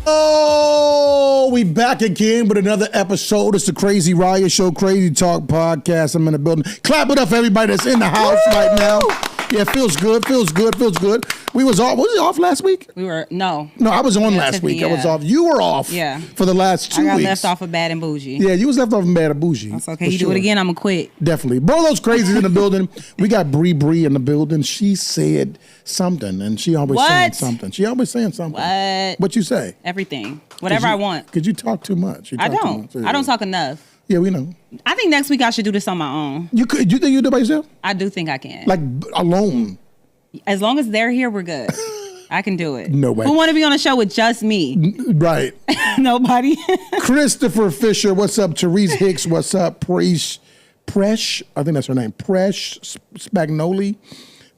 Oh, we back again with another episode. It's the Crazy Riot Show, Crazy Talk Podcast. I'm in the building. Clap it up for everybody that's in the house right now. Yeah, feels good. We was off. Was it off last week? No, I was on last week. Yeah. I was off. You were off. Yeah. For the last 2 weeks. I got left off of Bad and Bougie. Yeah, you was left off of Bad and Bougie. That's okay. You do it again, I'm gonna quit. Definitely. Bolo's crazy in the building. We got Bree in the building. She said something, and she always saying something. She always saying something. What you say? Everything. Whatever I want. Because you talk too much. I don't. I don't talk enough. Yeah, we know. I think next week I should do this on my own. You think you do it by yourself? I do think I can. Like alone? As long as they're here, we're good. I can do it. No way. Who want to be on a show with just me? Right. Nobody. Christopher Fisher, what's up? Therese Hicks, what's up? Presh, I think that's her name. Presh Spagnoli.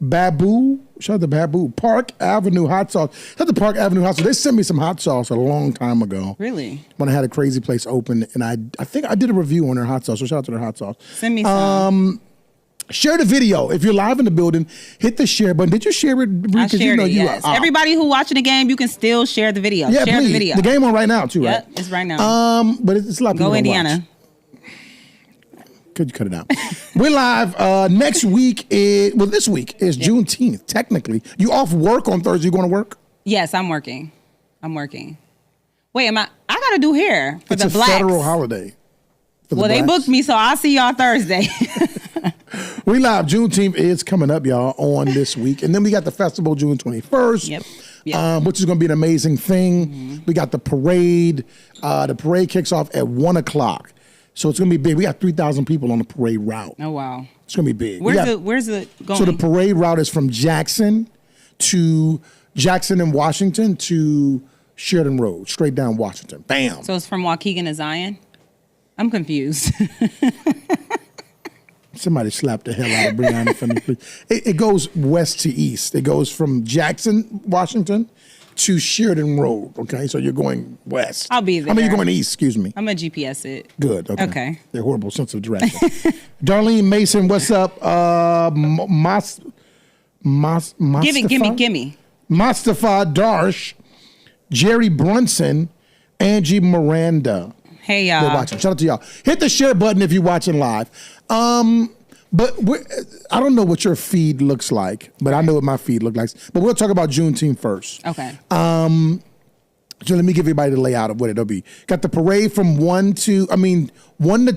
Babu, shout out to Babu. Park Avenue Hot Sauce. Shout out to Park Avenue Hot Sauce. They sent me some hot sauce a long time ago. Really? When I had a crazy place open, and I think I did a review on their hot sauce, so shout out to their hot sauce. Send me some. Share the video. If you're live in the building, hit the share button. Did you share it? I shared it, yes. Everybody who watching the game, you can still share the video. Yeah, share please. the video. The game on right now, too, right? Yep, it's right now. But it's a lot of people Go Indiana. Could you cut it out? We're live. Next week this week is Juneteenth, technically. You off work on Thursday? You going to work? Yes, I'm working. Wait, I got to do hair for the blacks. It's a federal holiday. Well, they booked me, so I'll see y'all Thursday. We live. Juneteenth is coming up, y'all, on this week. And then we got the festival June 21st, which is going to be an amazing thing. Mm-hmm. We got the parade. The parade kicks off at 1 o'clock. So it's going to be big. We got 3,000 people on the parade route. Oh, wow. It's going to be big. Where's it going? So the parade route is from Jackson and Washington to Sheridan Road, straight down Washington. Bam. So it's from Waukegan to Zion? I'm confused. Somebody slapped the hell out of Brianna for me, please. It goes west to east. It goes from Jackson, Washington to Sheridan Road, okay? So you're going west. I'll be there. I mean, you're going east, excuse me. I'm going to GPS it. Good, okay. Okay. They're horrible sense of direction. Darlene Mason, what's up? Gimme. Mustafa Darsh, Jerry Brunson, Angie Miranda. Hey, y'all. They're watching. Shout out to y'all. Hit the share button if you're watching live. But I don't know what your feed looks like, but I know what my feed looks like. But we'll talk about Juneteenth first. Okay. So let me give everybody the layout of what it'll be. Got the parade from 1 to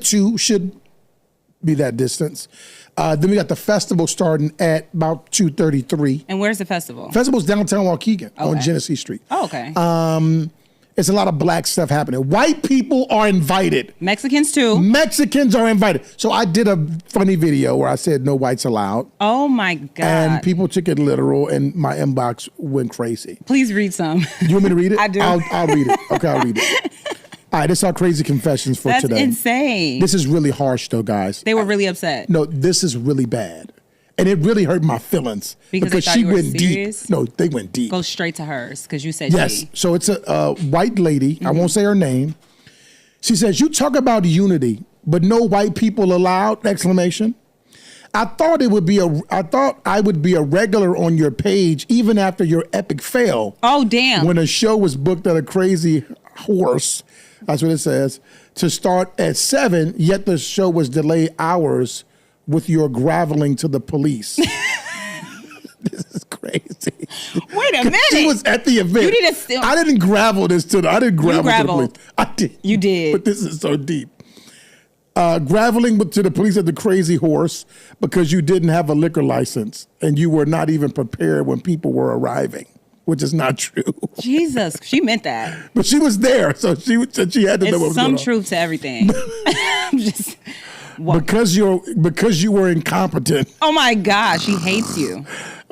2 should be that distance. Then we got the festival starting at about 2:33. And where's the festival? Festival's downtown Waukegan on Genesee Street. Oh, okay. It's a lot of black stuff happening. White people are invited. Mexicans too. Mexicans are invited. So I did a funny video where I said no whites allowed. Oh my God. And people took it literal and my inbox went crazy. Please read some. You want me to read it? I do. I'll read it. Okay, I'll read it. All right, this is our crazy confessions for today. That's insane. This is really harsh though, guys. They were really upset. No, this is really bad. And it really hurt my feelings. Because they thought she you were went serious? deep. No, they went deep. Go straight to hers, because you said yes. G. So it's a white lady. Mm-hmm. I won't say her name. She says, "You talk about unity, but no white people allowed!" Exclamation. I thought I would be a regular on your page even after your epic fail. Oh, damn. When a show was booked at a Crazy Horse, that's what it says, to start at 7, yet the show was delayed hours with your graveling to the police. This is crazy. Wait a minute. She was at the event. You need to still. I didn't gravel this to the. I didn't gravel to the police. I did. You did. But this is so deep. Graveling to the police at the Crazy Horse because you didn't have a liquor license and you were not even prepared when people were arriving, which is not true. Jesus, she meant that. But she was there, so she had to know what was going on. Some truth to everything. Just. What? Because you were incompetent. Oh my gosh, she hates you.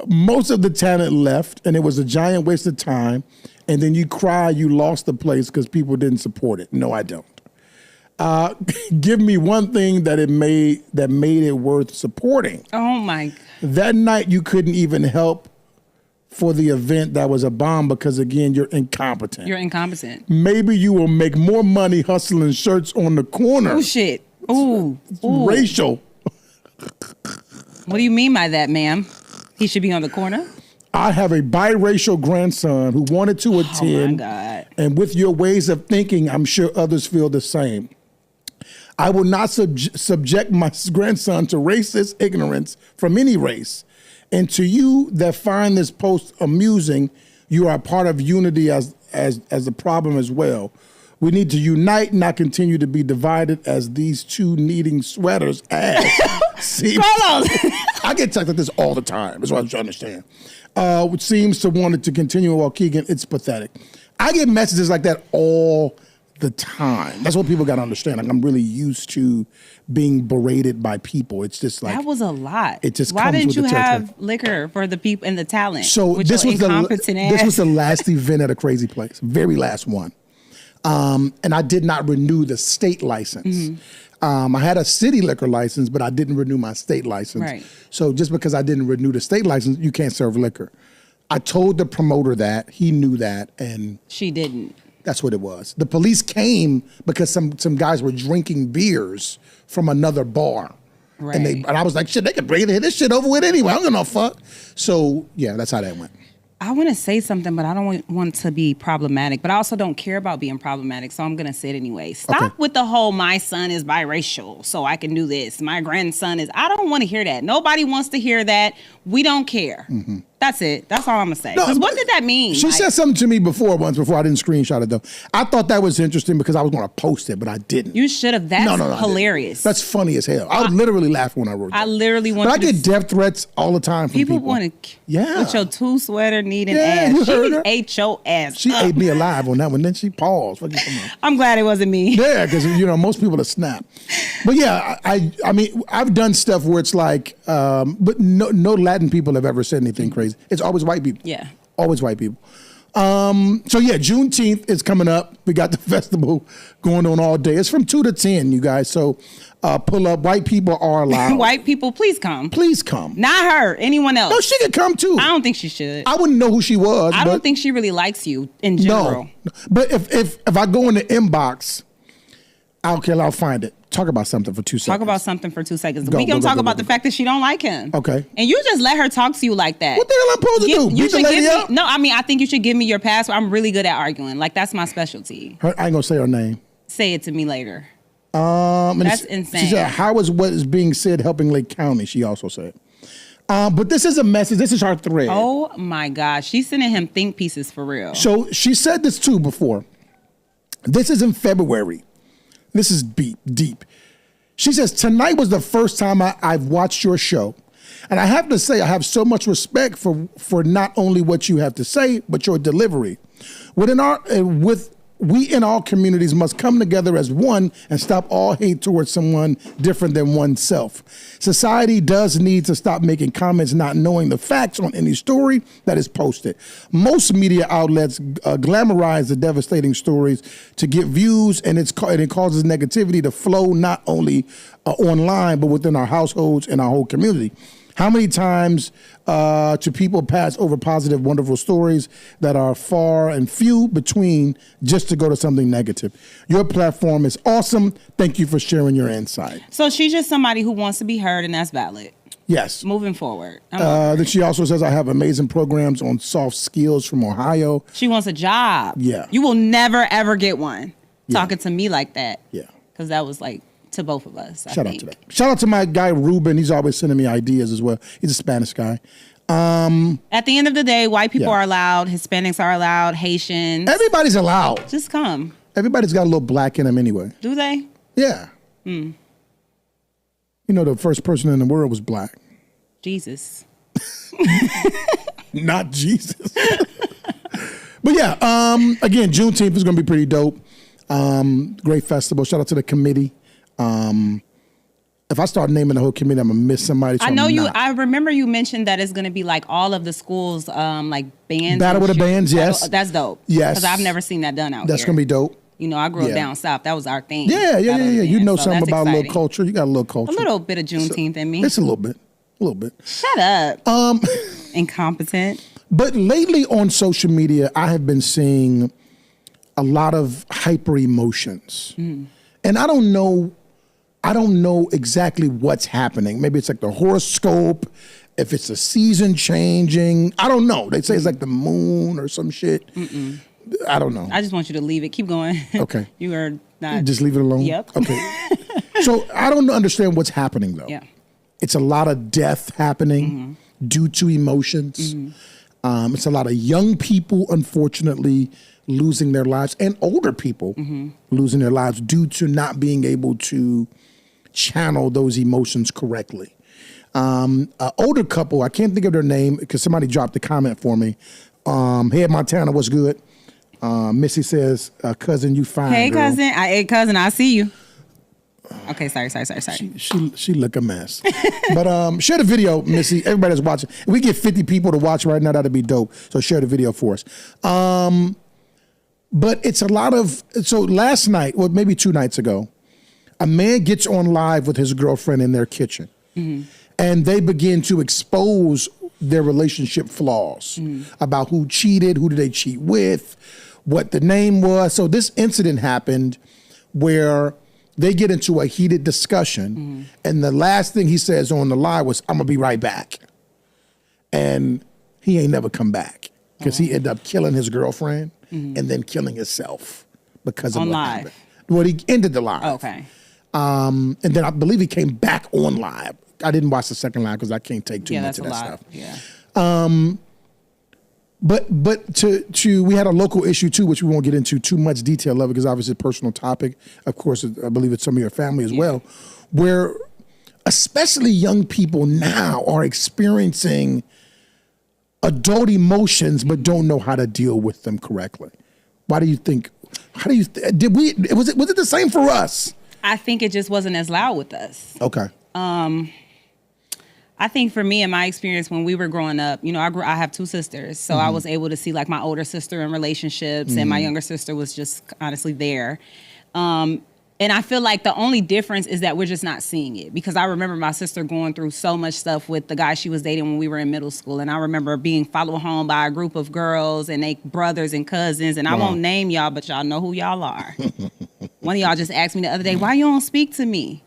Most of the talent left, and it was a giant waste of time. And then you cry you lost the place because people didn't support it. No, I don't. Give me one thing that made it worth supporting. Oh my God. That night you couldn't even help for the event that was a bomb because, again, you're incompetent. You're incompetent. Maybe you will make more money hustling shirts on the corner. Oh, shit. Ooh. Racial. What do you mean by that, ma'am? He should be on the corner? I have a biracial grandson who wanted to attend. Oh, my God. And with your ways of thinking, I'm sure others feel the same. I will not subject my grandson to racist ignorance from any race. And to you that find this post amusing, you are part of unity as a problem as well. We need to unite, not continue to be divided as these two needing sweaters as. See, I get texts like this all the time. That's what I'm trying to understand. Which seems to want it to continue while Keegan, it's pathetic. I get messages like that all the time. That's what people got to understand. Like, I'm really used to being berated by people. It's just like. That was a lot. It just Why comes didn't with you the territory. have liquor for the people and the talent? So with this your was incompetent ass? This was the last event at a crazy place. Very last one. And I did not renew the state license. I had a city liquor license, but I didn't renew my state license. Right. So just because I didn't renew the state license, you can't serve liquor. I told the promoter that. He knew that, and She didn't. that's what it was. The police came because some guys were drinking beers from another bar. Right. And I was like, shit, they could bring this shit over with anyway. I don't give no fuck. So yeah, that's how that went. I want to say something, but I don't want to be problematic. But I also don't care about being problematic, so I'm going to say it anyway. Stop with the whole, my son is biracial, so I can do this. My grandson is. I don't want to hear that. Nobody wants to hear that. We don't care. That's it. That's all I'm going to say. Because what did that mean? She said something to me before I didn't screenshot it, though. I thought that was interesting because I was going to post it, but I didn't. You should have. That's No, hilarious. That's funny as hell. I would literally laugh when I wrote that. I literally want But I get death threats all the time from people. People want to. Yeah. With your two sweater needing Yeah, you ass. heard She her. ate your ass. She up. ate me alive on that one. Then she paused. What you talking about? I'm glad it wasn't me. Yeah, because most people are snap. But yeah, I mean, I've done stuff where it's like, but no Latin people have ever said anything crazy. It's always white people. Yeah. Always white people. So yeah, Juneteenth is coming up. We got the festival going on all day. It's from 2 to 10, you guys. So pull up. White people are allowed. White people, please come. Please come. Not her. Anyone else. No, she could come too. I don't think she should. I wouldn't know who she was. I don't think she really likes you in general. No. But if I go in the inbox, I'll find it. Talk about something for 2 seconds. Talk about something for 2 seconds. Go, we can go, talk go, about go, the go. fact that she don't like him. Okay. And you just let her talk to you like that. What the hell I'm supposed to do? Beat the lady up? No, I mean, I think you should give me your password. I'm really good at arguing. Like, that's my specialty. I ain't gonna say her name. Say it to me later. And That's she insane. said, how is what is being said helping Lake County? She also said. But this is a message. This is her thread. Oh, my gosh. She's sending him think pieces for real. So she said this too before. This is in February. This is deep. She says, tonight was the first time I've watched your show. And I have to say, I have so much respect for not only what you have to say, but your delivery. We in all communities must come together as one and stop all hate towards someone different than oneself. Society does need to stop making comments not knowing the facts on any story that is posted. Most media outlets glamorize the devastating stories to get views, and it causes negativity to flow not only online, but within our households and our whole community. How many times do people pass over positive, wonderful stories that are far and few between just to go to something negative? Your platform is awesome. Thank you for sharing your insight. So she's just somebody who wants to be heard, and that's valid. Yes. Moving forward. Then she also says, I have amazing programs on soft skills from Ohio. She wants a job. Yeah. You will never, ever get one Yeah. talking to me like that. Yeah. Because that was like to both of us. Shout out to that. Shout out to my guy, Ruben. He's always sending me ideas as well. He's a Spanish guy. At the end of the day, white people Yeah. are allowed, Hispanics are allowed, Haitians. Everybody's allowed. Just come. Everybody's got a little black in them anyway. Do they? Yeah. You know, the first person in the world was black. Jesus. Not Jesus. But yeah, again, Juneteenth is going to be pretty dope. Great festival. Shout out to the committee. If I start naming the whole committee, I'm going to miss somebody. So I know I'm you. not. I remember you mentioned that it's going to be like all of the schools, like bands. Battle and with the shit. bands, yes. That's dope. Yes. Because I've never seen that done out That's here. going to be dope. You know, I grew up Yeah. down south. That was our thing. Yeah. Battle of the You Bands. know So something that's about a little exciting. culture. You got a little culture. A little bit of Juneteenth in me. It's a little bit. Shut up. Incompetent. But lately on social media, I have been seeing a lot of hyper emotions. And I don't know exactly what's happening. Maybe it's like the horoscope if it's a season changing. I don't know. They say it's like the moon or some shit. I don't know. I just want you to leave it. Keep going. Okay. You are not. Just leave it alone? Yep. Okay. So I don't understand what's happening, though. Yeah. It's a lot of death happening due to emotions. It's a lot of young people, unfortunately, losing their lives, and older people losing their lives due to not being able to channel those emotions correctly. An older couple, I can't think of their name because somebody dropped a comment for me. Hey, Montana, what's good? Missy says, cousin, you fine. Hey, girl. cousin, I see you. Okay, sorry. She look a mess. But share the video, Missy. Everybody that's watching. If we get 50 people to watch right now, that'd be dope. So share the video for us. But it's a lot of, so last night, well, maybe 2 nights ago, a man gets on live with his girlfriend in their kitchen. And they begin to expose their relationship flaws about who cheated, who did they cheat with, what the name was. So this incident happened where they get into a heated discussion, and the last thing he says on the live was, "I'm gonna be right back," and he ain't never come back because he ended up killing his girlfriend and then killing himself because of on what live. happened. Well, he ended the live. Okay. And then I believe he came back on live. I didn't watch the second live because I can't take too much of that stuff. Yeah. But we had a local issue too, which we won't get into too much detail of because obviously it's a personal topic. Of course, I believe it's some of your family as well, where especially young people now are experiencing adult emotions but don't know how to deal with them correctly. Why do you think? How do you was it the same for us? I think it just wasn't as loud with us. Okay. I think for me, in my experience, when we were growing up, I have 2 sisters. So I was able to see like my older sister in relationships and my younger sister was just honestly there. And I feel like the only difference is that we're just not seeing it, because I remember my sister going through so much stuff with the guy she was dating when we were in middle school. And I remember being followed home by a group of girls and they brothers and cousins. And I won't name y'all, but y'all know who y'all are. One of y'all just asked me the other day, why you don't speak to me?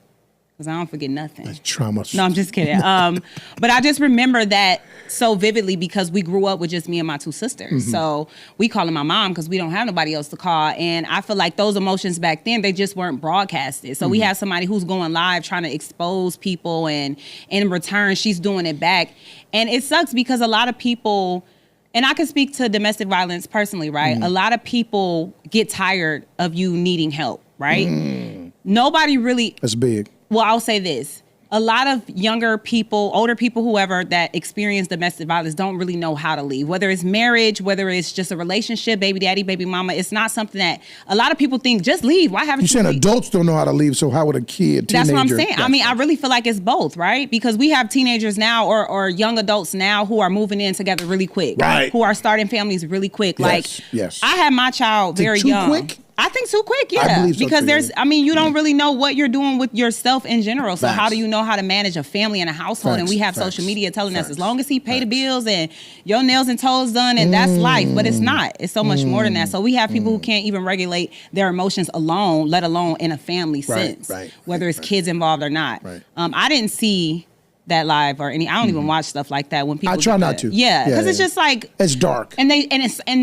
Because I don't forget nothing. That's trauma. No, I'm just kidding. But I just remember that so vividly because we grew up with just me and my 2 sisters. So we call her my mom because we don't have nobody else to call. And I feel like those emotions back then, they just weren't broadcasted. So we have somebody who's going live trying to expose people, and in return, she's doing it back. And it sucks because a lot of people, and I can speak to domestic violence personally, right? A lot of people get tired of you needing help, right? Nobody really... That's big. Well, I'll say this. A lot of younger people, older people, whoever, that experience domestic violence don't really know how to leave. Whether it's marriage, whether it's just a relationship, baby daddy, baby mama, it's not something that a lot of people think, just leave. Why haven't you saying adults don't know how to leave, so how would a kid, teenager? That's what I'm saying. I mean, I really feel like it's both, right? Because we have teenagers now or young adults now who are moving in together really quick. Right. Who are starting families really quick. Yes. I had my child very young. Quick? I think too quick, yeah. I believe so because too. you don't really know what you're doing with yourself in general. So Facts. how do you know how to manage a family and a household? Facts. And we have Facts. social media telling us Facts. as long as he pay the bills and your nails and toes done, and that's life. But it's not. It's so much more than that. So we have people who can't even regulate their emotions alone, let alone in a family sense, whether it's kids involved or not. Right. I didn't see that live or I don't even watch stuff like that when people. I try not to. Yeah, because it's just like it's dark. And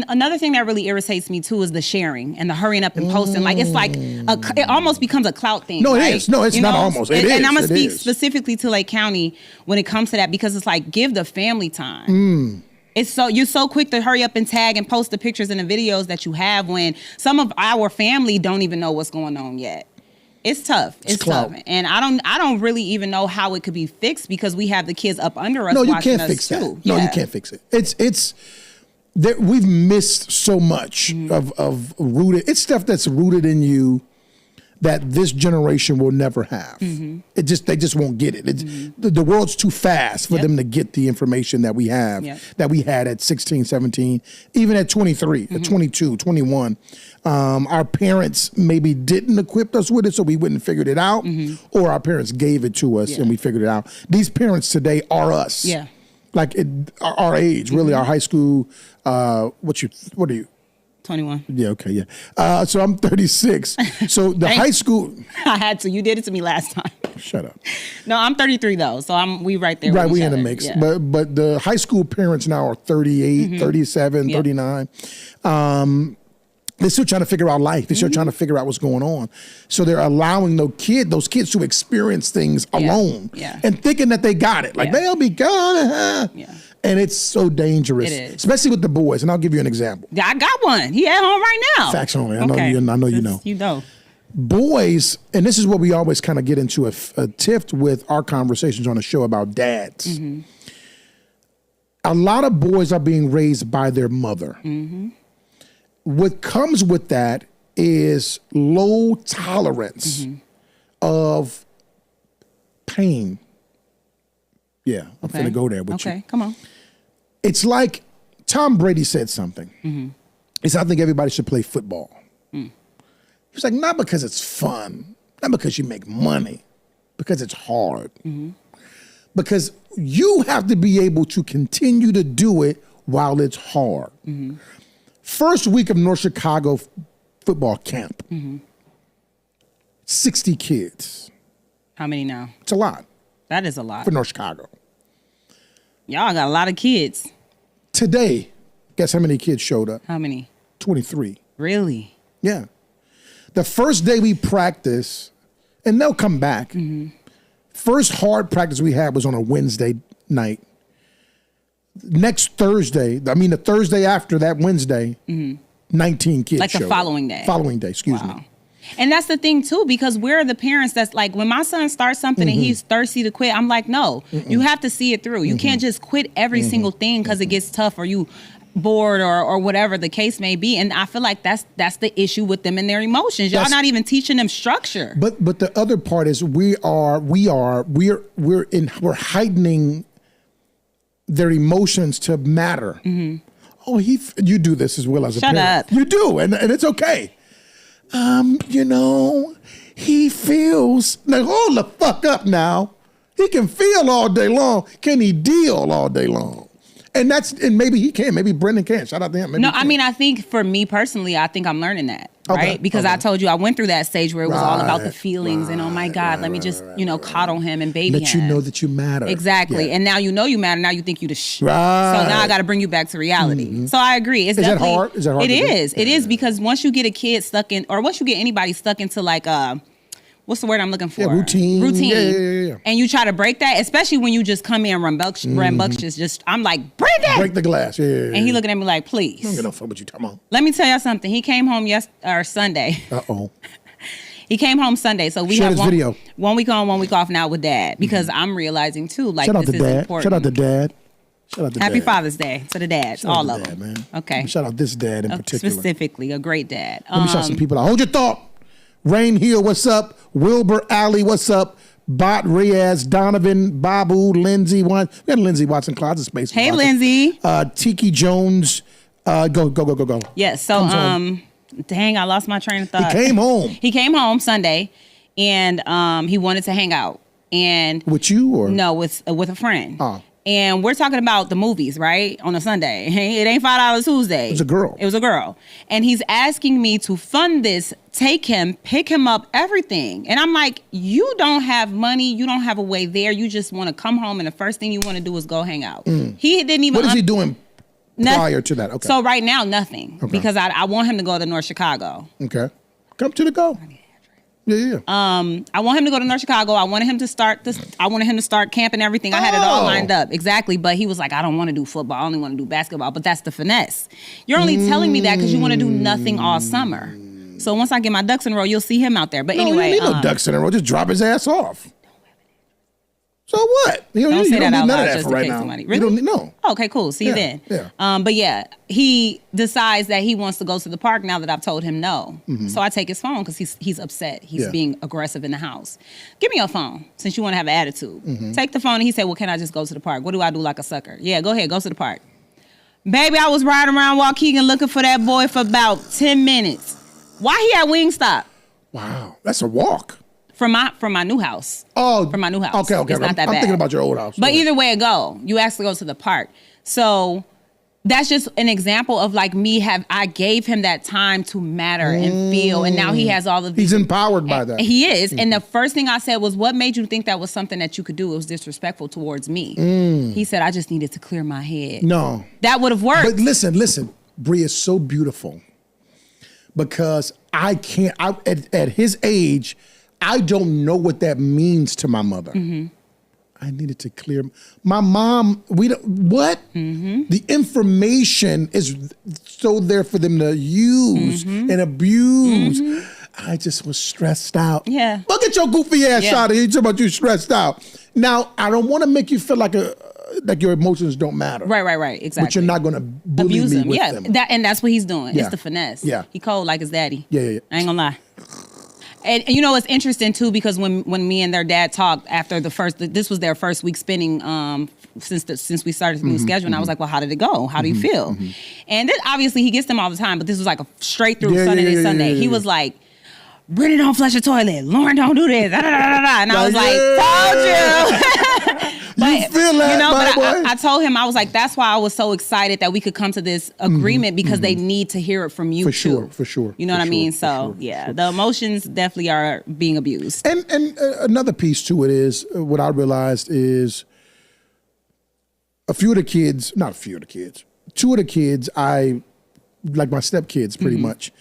another thing that really irritates me too is the sharing and the hurrying up and posting. Like it's like it almost becomes a clout thing. No, it right? is. No, it's not almost. It is. And I'm gonna speak is. specifically to Lake County when it comes to that, because it's like, give the family time. It's you're so quick to hurry up and tag and post the pictures and the videos that you have when some of our family don't even know what's going on yet. It's tough. It's tough. And I don't really even know how it could be fixed because we have the kids up under us. No, you watching can't fix that. too. No, you can't fix it. It's we've missed so much of rooted. It's stuff that's rooted in you that this generation will never have. They just won't get it. It's, the world's too fast for them to get the information that we have, that we had at 16, 17, even at 23, at 22, 21. Our parents maybe didn't equip us with it, so we wouldn't figured it out, or our parents gave it to us and we figured it out. These parents today are us. Yeah. Like our age, really, our high school, what are you, 21. Yeah, okay, yeah. So I'm 36. So the high school. I had to. You did it to me last time. Shut up. No, I'm 33 though, so we right there. Right, with we each in the other. mix. Yeah. But the high school parents now are 38, 37, 39. They're still trying to figure out life. They're still trying to figure out what's going on. So they're allowing those kids to experience things alone and thinking that they got it. Like they'll be gone. Yeah. And it's so dangerous, especially with the boys. And I'll give you an example. Yeah, I got one. He at home right now. Facts only. I know you know. You know. Boys, and this is what we always kind of get into a tiff with our conversations on the show about dads. Mm-hmm. A lot of boys are being raised by their mother. Mm-hmm. What comes with that is low tolerance of pain. Yeah, I'm going to go there with you. Okay, come on. It's like Tom Brady said something. Mm-hmm. He said, I think everybody should play football. Mm. He's like, not because it's fun, not because you make money, because it's hard. Mm-hmm. Because you have to be able to continue to do it while it's hard. Mm-hmm. First week of North Chicago football camp, 60 kids. How many now? It's a lot. That is a lot. For North Chicago. Y'all got a lot of kids. Today, guess how many kids showed up? How many? 23. Really? Yeah. The first day we practice, and they'll come back. Mm-hmm. First hard practice we had was on a Wednesday night. Next Thursday, the Thursday after that Wednesday, 19 kids like the showed following up. day. Following day, excuse me. And that's the thing, too, because we're the parents that's like, when my son starts something and he's thirsty to quit, I'm like, no, you have to see it through. You can't just quit every single thing because it gets tough or you bored or whatever the case may be. And I feel like that's the issue with them and their emotions. Y'all not even teaching them structure. But the other part is we're heightening their emotions to matter. Mm-hmm. Oh, you do this as well as a parent. Shut up. You do, and it's okay. He feels. Now, hold the fuck up now. He can feel all day long. Can he deal all day long? And maybe he can. Maybe Brendan can. Shout out to him. Maybe I think for me personally, I think I'm learning that. Right? Because I told you I went through that stage where it was all about the feelings and oh my God, let me just, coddle him and baby him. Let you know that you matter. Exactly. Yeah. And now you know you matter. Now you think you the shit. Right. So now I got to bring you back to reality. Mm-hmm. So I agree. Is that hard? Is that hard? It is. It is because once you get a kid stuck in, or once you get anybody stuck into like what's the word I'm looking for? Yeah, routine. Yeah. And you try to break that, especially when you just come in rambunctious. I'm like, break the glass. Yeah. And he looking at me like, please. I don't get no fuck what you talking about. Let me tell you something. He came home Sunday. Uh-oh. He came home Sunday, so we have one week on, 1 week off now with Dad because I'm realizing too, like this is important. Shout out to Dad. Happy Father's Day to the dads, all of them. Man. Okay. Shout out this dad in particular. Specifically, a great dad. Let me shout some people out. Hold your thought. Rain Hill, what's up? Wilbur Alley, what's up? Bot Reyes, Donovan, Babu, Lindsay. We had Lindsay Watson Closet Space. Hey, Lindsay. Tiki Jones. Go. Yes. So, dang, I lost my train of thought. He came home Sunday, and he wanted to hang out. And with you or no, with a friend. Oh. And we're talking about the movies, right? On a Sunday. It ain't $5 Tuesday. It was a girl. And he's asking me to fund this, take him, pick him up, everything. And I'm like, you don't have money. You don't have a way there. You just want to come home and the first thing you want to do is go hang out. He didn't even... What is he doing prior to that? Okay. So right now, nothing. Okay. Because I want him to go to North Chicago. Okay. Come to the go. Yeah. I want him to go to North Chicago. I wanted him to start camp and everything. I had it all lined up. Exactly. But he was like, I don't want to do football. I only want to do basketball. But that's the finesse. You're only telling me that because you want to do nothing all summer. So once I get my ducks in a row, you'll see him out there. But anyway. You don't need no ducks in a row. Just drop his ass off. So what? You don't say that out loud just in case somebody. Really? You don't need, no. Okay, cool. See you then. Yeah. But yeah, he decides that he wants to go to the park now that I've told him no. Mm-hmm. So I take his phone because he's upset. He's being aggressive in the house. Give me your phone since you want to have an attitude. Mm-hmm. Take the phone and he said, well, can I just go to the park? What do I do like a sucker? Yeah, go ahead. Go to the park. Baby, I was riding around Waukegan looking for that boy for about 10 minutes. Why he at Wingstop? Wow. That's a walk. From my new house. Oh. From my new house. Okay. It's not that bad. I'm thinking about your old house. But either way it go, you asked to go to the park. So that's just an example of like I gave him that time to matter and feel, and now he has all of these. He's empowered by that. He is. And the first thing I said was, what made you think that was something that you could do? It was disrespectful towards me. He said, I just needed to clear my head. No. That would have worked. But listen, Bree is so beautiful because at his age, I don't know what that means to my mother. I needed to clear my mom. The information is so there for them to use and abuse. I just was stressed out. Yeah. Look at your goofy ass shot. You talking about you stressed out. Now, I don't want to make you feel like your emotions don't matter. Right. Exactly. But you're not going to bully abuse me him. with them. And that's what he's doing. Yeah. It's the finesse. Yeah. He cold like his daddy. Yeah. I ain't gonna lie. And you know, it's interesting too, because when me and their dad talked after this was their first week spending since we started the new schedule, and I was like, well, how did it go? How do you feel? And then obviously he gets them all the time, but this was like a straight through Sunday. He was like, Brittany don't flush the toilet. Lauren don't do this. And I was like, told you. But, you feel that, but I told him, I was like, that's why I was so excited that we could come to this agreement, because they need to hear it from you too. For sure. You know what I mean? So the emotions definitely are being abused. And another piece to it is what I realized is two of the kids, I like my stepkids pretty much.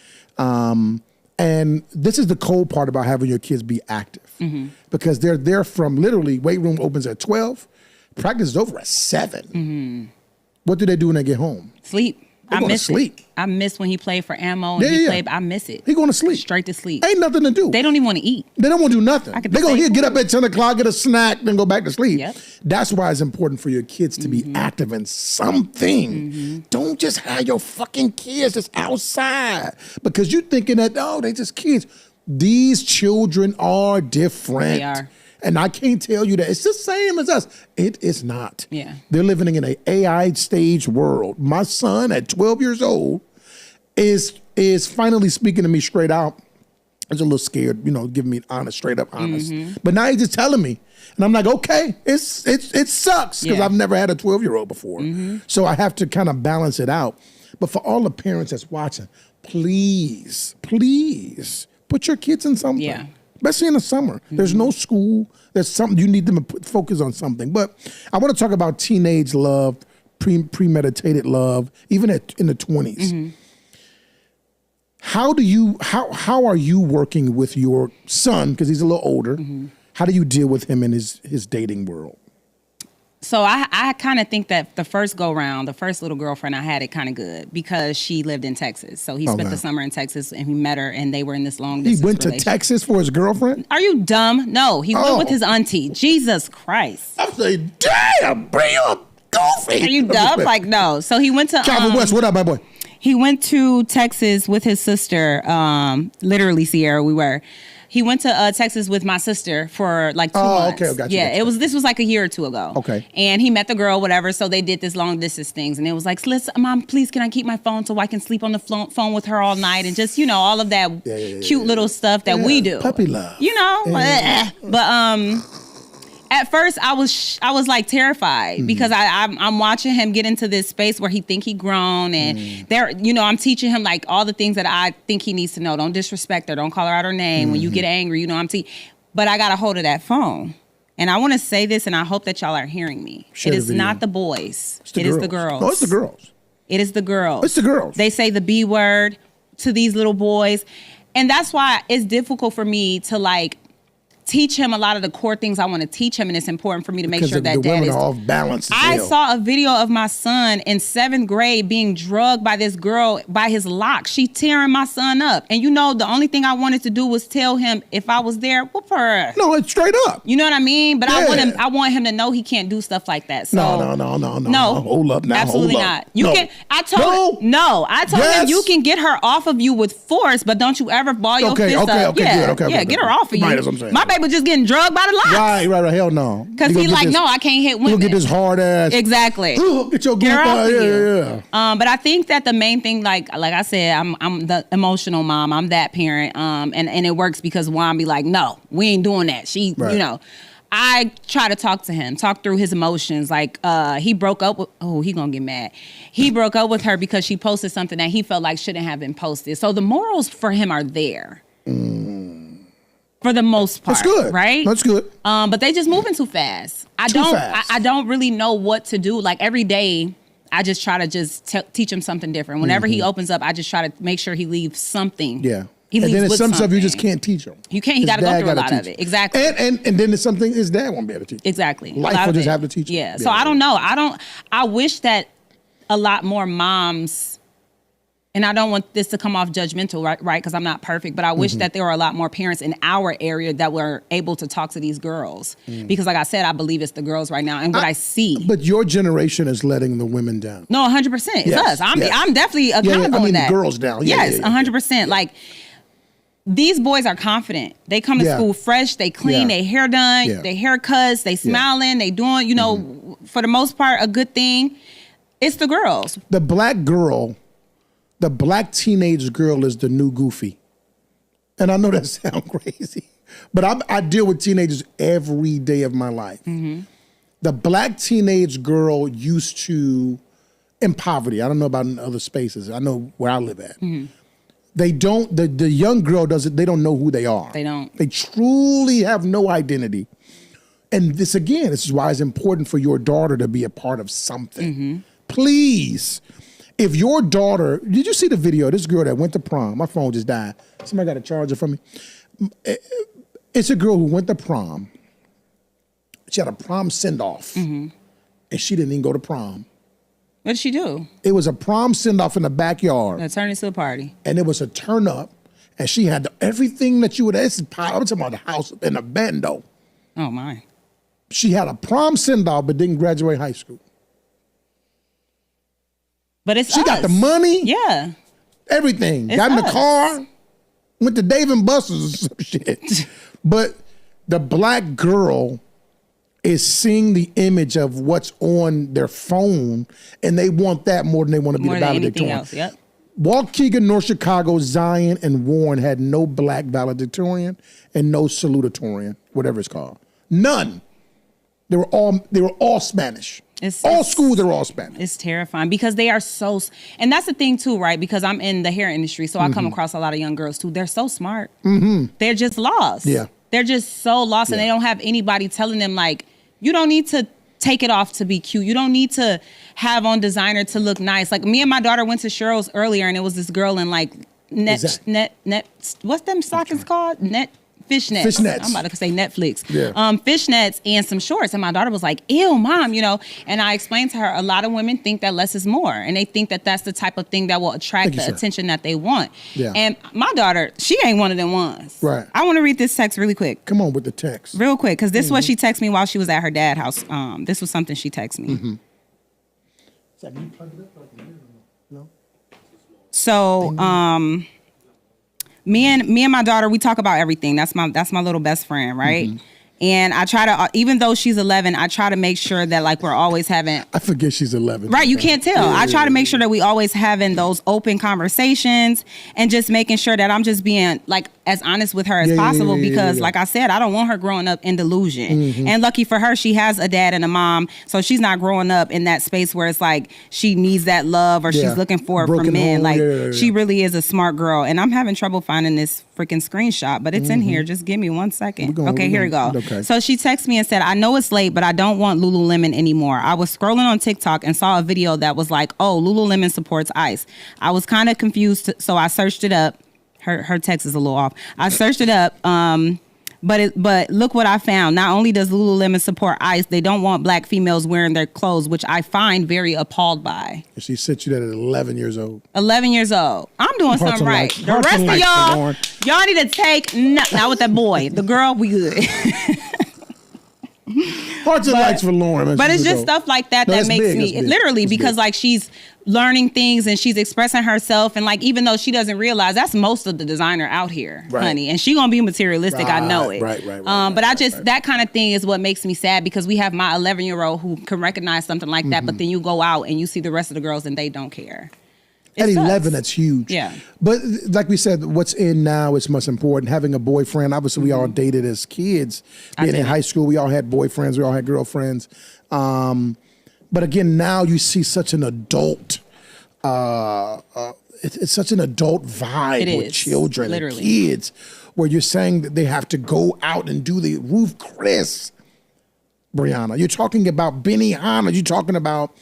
And this is the cold part about having your kids be active, because they're there from literally weight room opens at 12, practice is over at 7. What do they do when they get home? Sleep. I miss sleep. I miss when he played for Ammo and he played. I miss it. He going to sleep. Straight to sleep. Ain't nothing to do. They don't even want to eat. They don't want to do nothing. They go here, get up at 10 o'clock, get a snack, then go back to sleep. Yep. That's why it's important for your kids to be active in something. Don't just have your fucking kids just outside because you're thinking that, they just kids. These children are different. They are. And I can't tell you that it's the same as us. It is not. Yeah. They're living in an AI stage world. My son at 12 years old is finally speaking to me straight out. I was a little scared, giving me straight up honest. But now he's just telling me. And I'm like, okay, it sucks because I've never had a 12-year-old before. So I have to kind of balance it out. But for all the parents that's watching, please put your kids in something. Yeah. Especially in the summer. There's no school. There's something you need them to focus on something. But I want to talk about teenage love, premeditated love, even in the 20s. How are you working with your son, because he's a little older? How do you deal with him in his dating world? So I kind of think that the first go-round, the first little girlfriend I had it kind of good because she lived in Texas. So he spent the summer in Texas and he met her and they were in this long distance relationship. He went to Texas for his girlfriend? Are you dumb? No, he went with his auntie. Jesus Christ. I'm saying, damn, bring up goofy. Are you dumb? Like, no. So he went to... Calvin West, what up, my boy? He went to Texas with his sister, literally Sierra, He went to Texas with my sister for like 2 months. Okay, got you. Yeah, this was like a year or two ago. Okay. And he met the girl, whatever, so they did this long distance things. And it was like, Mom, please, can I keep my phone so I can sleep on the phone with her all night? And just, all of that cute little stuff that we do. Puppy love. But at first I was like terrified because I'm watching him get into this space where he think he grown and I'm teaching him like all the things that I think he needs to know. Don't disrespect her. Don't call her out her name. When you get angry, but I got a hold of that phone. And I want to say this and I hope that y'all are hearing me. It is not the boys. It is the girls. No, it's the girls. It is the girls. It's the girls. They say the B word to these little boys. And that's why it's difficult for me to like teach him a lot of the core things I want to teach him, and it's important for me to make sure that the women are off balance. I saw a video of my son in 7th grade being drugged by this girl by his locks. She tearing my son up, and the only thing I wanted to do was tell him if I was there, whoop her. No, it's straight up. You know what I mean? But I want him to know he can't do stuff like that. So no. Hold up now. Absolutely not. I told him you can get her off of you with force, but don't you ever ball your fist up. Get her off of you. Right, that's what I'm saying. My baby was just getting drugged by the locks. Right. Hell no. Because he's like, no, I can't hit women. You'll get this hard ass. Exactly. Get your her off of you. Yeah. But I think that the main thing, like I said, I'm the emotional mom. I'm that parent. And it works because Juan be like, no, we ain't doing that. I try to talk to him, talk through his emotions. Like, he broke up with, he gonna get mad. He broke up with her because she posted something that he felt like shouldn't have been posted. So the morals for him are there. For the most part. That's good. Right? That's good. But they just moving too fast. I don't really know what to do. Like, every day, I just try to just teach him something different. Whenever he opens up, I just try to make sure he leaves something. Yeah. He and leaves then with some stuff something. you just can't teach him. You can't. He got to go through a lot of it. Exactly. And then there's something his dad won't be able to teach. Exactly. Life will just have to teach him. Yeah. So I don't know. I wish that a lot more moms, and I don't want this to come off judgmental, right? Because I'm not perfect, but I wish that there were a lot more parents in our area that were able to talk to these girls. Because like I said, I believe it's the girls right now and what I see. But your generation is letting the women down. No, 100%. It's us. I'm definitely accountable in that. The girls down. Yes, 100%. Like, these boys are confident. They come to school fresh, they clean, they hair done, they haircuts, they smiling, they doing, for the most part, a good thing. It's the girls. The black teenage girl is the new Goofy. And I know that sounds crazy, but I deal with teenagers every day of my life. The black teenage girl used to, in poverty, I don't know about in other spaces, I know where I live at. They don't, the young girl they don't know who they are. They don't. They truly have no identity. And this is why it's important for your daughter to be a part of something. Please, if your daughter, did you see the video? This girl that went to prom, my phone just died. Somebody got a charger for me. It's a girl who went to prom. She had a prom send-off. And she didn't even go to prom. What did she do? It was a prom send-off in the backyard. Turn into a party. And it was a turn-up. And she had everything that you would, I'm talking about the house in a bando. Oh, my. She had a prom send-off but didn't graduate high school. But it's She got the money. Yeah. Everything. It's got in the us. car. Went to Dave and Buster's or some shit. But the black girl is seeing the image of what's on their phone, and they want that more than they want to be the valedictorian. Else, yep. Waukegan, North Chicago, Zion, and Warren had no black valedictorian and no salutatorian, whatever it's called. None. They were all Spanish. All schools are all Spanish. It's terrifying because they are so, and that's the thing too, right? Because I'm in the hair industry, so I come across a lot of young girls too. They're so smart. They're just lost. Yeah. They're just so lost, and they don't have anybody telling them, like, you don't need to take it off to be cute. You don't need to have on designer to look nice. Like, me and my daughter went to Cheryl's earlier, and it was this girl in like what's them stockings called? Fishnets. Fishnets. I'm about to say Netflix. Yeah. Fishnets and some shorts. And my daughter was like, ew, mom, And I explained to her, a lot of women think that less is more. And they think that that's the type of thing that will attract the attention that they want. Yeah. And my daughter, she ain't one of them ones. Right. I want to read this text really quick. Come on with the text. Real quick, because this is what she texted me while she was at her dad's house. This was something she texted me. So, me and my daughter, we talk about everything. That's my little best friend, right? And I try to, even though she's 11, I try to make sure that, like, we're always having. I forget she's 11. Right, you can't tell. I try to make sure that we always having those open conversations and just making sure that I'm just being, like, as honest with her as possible because, like I said, I don't want her growing up in delusion. And lucky for her, she has a dad and a mom, so she's not growing up in that space where it's like she needs that love or she's looking for it from men. Like, she really is a smart girl. And I'm having trouble finding this freaking screenshot, but it's in here. Just give me 1 second. Okay, here we go. Okay. So she texted me and said, I know it's late, but I don't want Lululemon anymore. I was scrolling on TikTok and saw a video that was like, oh, Lululemon supports ICE. I was kind of confused, so I searched it up. Her text is a little off. I searched it up, but look what I found. Not only does Lululemon support ICE, they don't want black females wearing their clothes, which I find very appalled by. She sent you that at 11 years old. 11 years old. I'm doing something right. The rest of y'all need to take, not with that boy. The girl, we good. Hearts and likes for Lauren. But it's just stuff like that that makes me, literally, because like she's learning things and she's expressing herself. And like, even though she doesn't realize, that's most of the designer out here, honey. And she gonna be materialistic, I know it. But that kind of thing is what makes me sad because we have my 11-year-old who can recognize something like that, but then you go out and you see the rest of the girls and they don't care. At 11, that's huge. Yeah. But like we said, what's in now is most important. Having a boyfriend, obviously we all dated as kids. Being in high school, we all had boyfriends, we all had girlfriends. But again, now you see such an adult, it's such an adult vibe with children and kids, where you're saying that they have to go out and do the Ruth Chris, Brianna. You're talking about Benihana. You're talking about,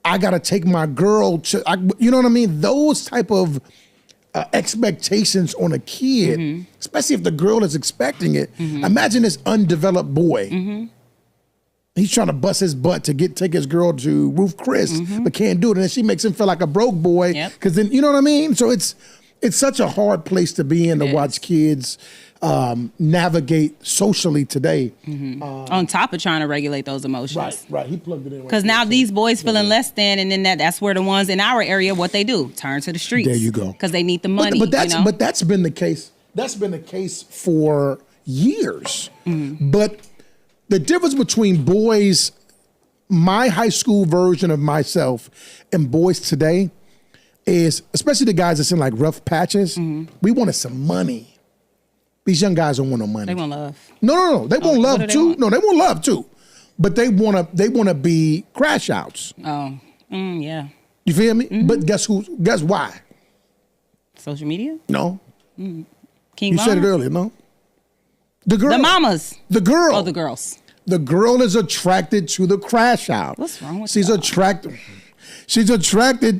I got to take my girl to, you know what I mean? Those type of expectations on a kid, especially if the girl is expecting it. Imagine this undeveloped boy. He's trying to bust his butt to take his girl to Ruth Chris, but can't do it. And then she makes him feel like a broke boy. Because then, you know what I mean? So it's such a hard place to be in to watch kids navigate socially today. On top of trying to regulate those emotions. Right. He plugged it in. Because now these boys feeling less than, and then that's where the ones in our area, what they do, turn to the streets. There you go. Because they need the money. But that's been the case. That's been the case for years. But the difference between boys, my high school version of myself, and boys today is, especially the guys that's in like rough patches, we wanted some money. These young guys don't want no money. They want love. No. They want love too. No, they want love too. But they wanna be crash outs. Oh, yeah. You feel me? But guess why? Social media? No. King You said it earlier, no? The girl. The mamas. The girl. Oh, the girls. The girl is attracted to the crash out. What's wrong with She's attracted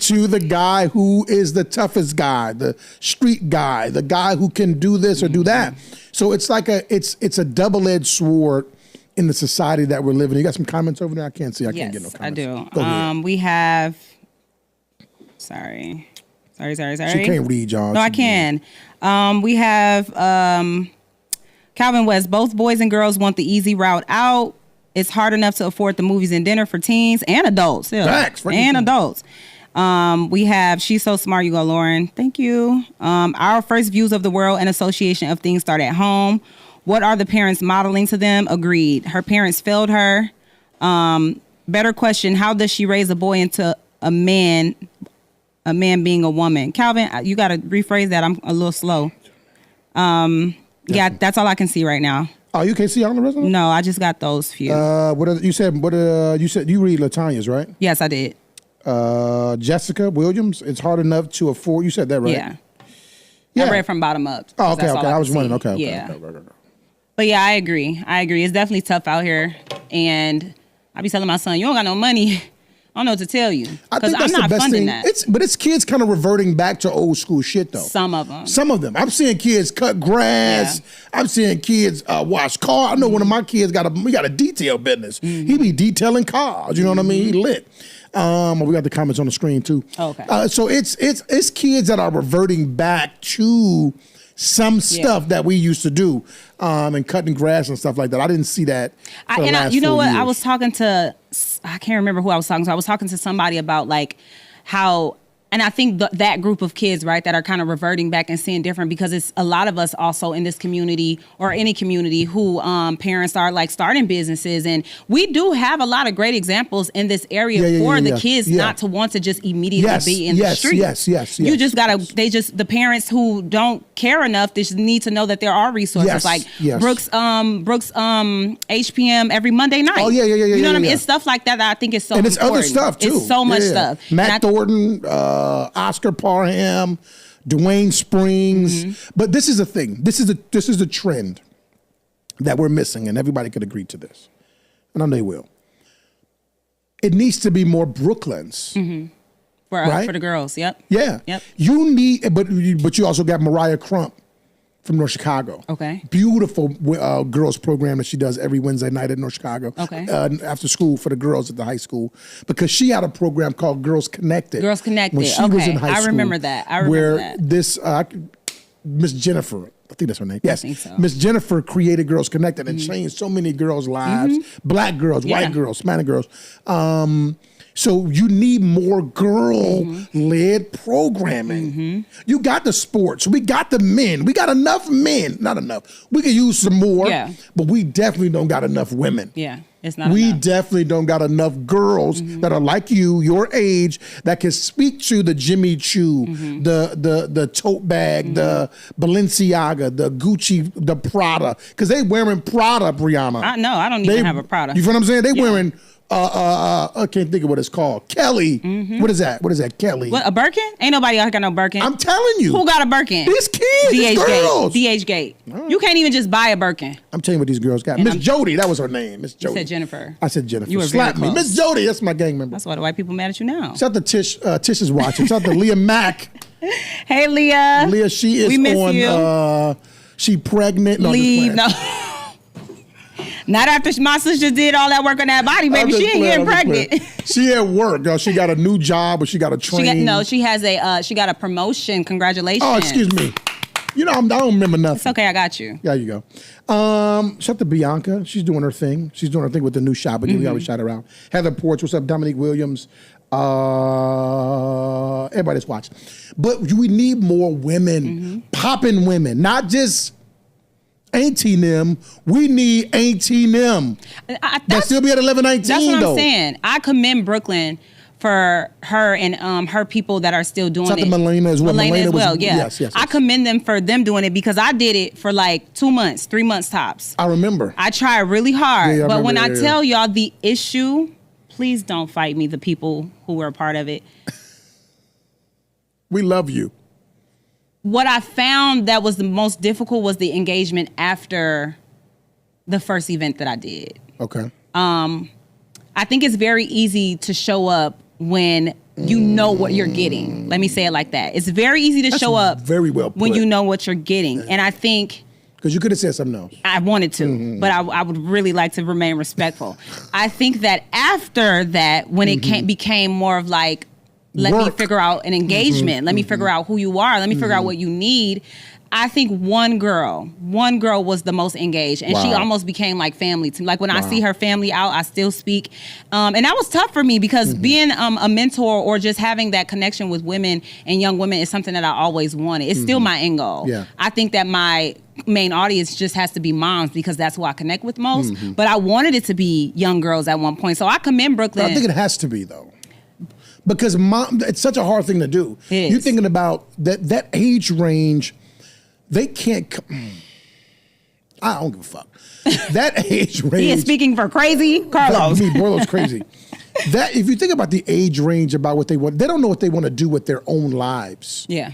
to the guy who is the toughest guy, the street guy, the guy who can do this or do that. So it's like it's a double-edged sword in the society that we're living in. You got some comments over there? I can't see. I can't get no comments. I do. Go ahead. We have. Sorry. She can't read, y'all. No, I can. We have Calvin West. Both boys and girls want the easy route out. It's hard enough to afford the movies and dinner for teens and adults. Facts. Adults. We have She's So Smart. You go, Lauren. Thank you. Our first views of the world and association of things start at home. What are the parents modeling to them? Agreed. Her parents failed her. Better question, how does she raise a boy into a man being a woman? Calvin, you got to rephrase that. I'm a little slow. Yeah, that's all I can see right now. Oh, you can't see all the rest of them? No, I just got those few. You said you read LaTanya's, right? Yes, I did. Jessica Williams, it's hard enough to afford. You said that, right? Yeah. I read from bottom up. Oh, okay. I was wondering. Okay. Yeah. Okay. But yeah, I agree. It's definitely tough out here. And I be telling my son, you don't got no money. I don't know what to tell you. I think that's the best thing. But it's kids kind of reverting back to old school shit, though. Some of them. I'm seeing kids cut grass. Yeah. I'm seeing kids wash cars. I know one of my kids got a detail business. He be detailing cars. You know what I mean? He lit. We got the comments on the screen too. Okay. So it's kids that are reverting back to some stuff that we used to do, and cutting grass and stuff like that. I didn't see that. You know what? Years. I was talking to, I can't remember who I was talking to. I was talking to somebody about like how, and I think that group of kids, right, that are kind of reverting back and seeing different, because it's a lot of us also in this community or any community who parents are like starting businesses. And we do have a lot of great examples in this area for the kids not to want to just immediately be in the street. Yes. You just gotta, the parents who don't care enough, they just need to know that there are resources like Brooks HPM every Monday night. Oh, yeah. You know what I mean? It's stuff like that I think is so important. And it's other stuff too. It's so much stuff. Matt Thornton, Oscar Parham, Dwayne Springs. But this is the thing. This is the trend that we're missing, and everybody could agree to this. And I know they will. It needs to be more Brooklyns. For the girls, yep. Yeah. Yep. You need, but you also got Mariah Crump from North Chicago. Okay. Beautiful girls program that she does every Wednesday night at North Chicago. Okay. After school for the girls at the high school, because she had a program called Girls Connected. Girls Connected. When she was in high school. I remember that. Where this Miss Jennifer, I think that's her name. Yes. I think so. Miss Jennifer created Girls Connected and changed so many girls' lives. Black girls, white girls, Hispanic girls. So you need more girl-led programming. You got the sports. We got the men. We got enough men. Not enough. We could use some more. Yeah. But we definitely don't got enough women. Yeah. It's not we enough. definitely don't got enough girls that are like you, your age, that can speak to the Jimmy Choo, the tote bag, the Balenciaga, the Gucci, the Prada. Because they wearing Prada, Brianna. I don't even have a Prada. You feel what I'm saying? They wearing I can't think of what it's called. Kelly. What is that? What is that? Kelly. What, a Birkin? Ain't nobody else got no Birkin. I'm telling you. Who got a Birkin? These kids, these girls. DH Gate. You can't even just buy a Birkin. I'm telling you what these girls got. Miss Jody, that was her name. Miss Jody. You said Jennifer. I said Jennifer. You were Slap very me. close. Miss Jody, that's my gang member. That's why the white people mad at you now. Shout out to Tish. Tish is watching. Shout out to Leah Mack. Hey, Leah. Leah, she is we miss on. You. She pregnant. No, Leave. No. Not after my sister did all that work on that body, baby. She ain't getting pregnant. She at work, girl. She got a new job, or she got a train. She has a. She got a promotion. Congratulations. Oh, excuse me. You know, I don't remember nothing. It's okay. I got you. There you go. Shout out to Bianca. She's doing her thing. She's doing her thing with the new shop. Again, we always shout her out. Heather Porch. What's up? Dominique Williams. Everybody that's watching. But we need more women, popping women, not just Auntie them. We need Auntie them. That still be at 11:19. That's what I'm saying. I commend Brooklyn for her and her people that are still doing Shout it. to Melena as well. Melena as well, yeah. Yes. I commend them for them doing it because I did it for like 2 months, 3 months tops. I remember. I tried really hard. Yeah, but when I yeah. tell y'all the issue, please don't fight me, the people who were a part of it. We love you. What I found that was the most difficult was the engagement after the first event that I did. Okay. I think it's very easy to show up when you know what you're getting. Let me say it like that. It's very easy to show up very well put. when you know what you're getting. And I think... Because you could have said something else. I wanted to, but I would really like to remain respectful. I think that after that, when it became more of like, let me figure out an engagement. Let me figure out who you are. Let me figure out what you need. I think one girl was the most engaged, and she almost became like family to me. Like when I see her family out, I still speak. And that was tough for me because being a mentor or just having that connection with women and young women is something that I always wanted. It's still my end goal. Yeah. I think that my main audience just has to be moms because that's who I connect with most. But I wanted it to be young girls at one point. So I commend Brooklyn. I think it has to be though. Because it's such a hard thing to do. It is. You're thinking about that age range. They can't. I don't give a fuck. That age range. He is speaking for crazy Carlos. Me, Borlo's crazy. That if you think about the age range about what they want, they don't know what they want to do with their own lives. Yeah.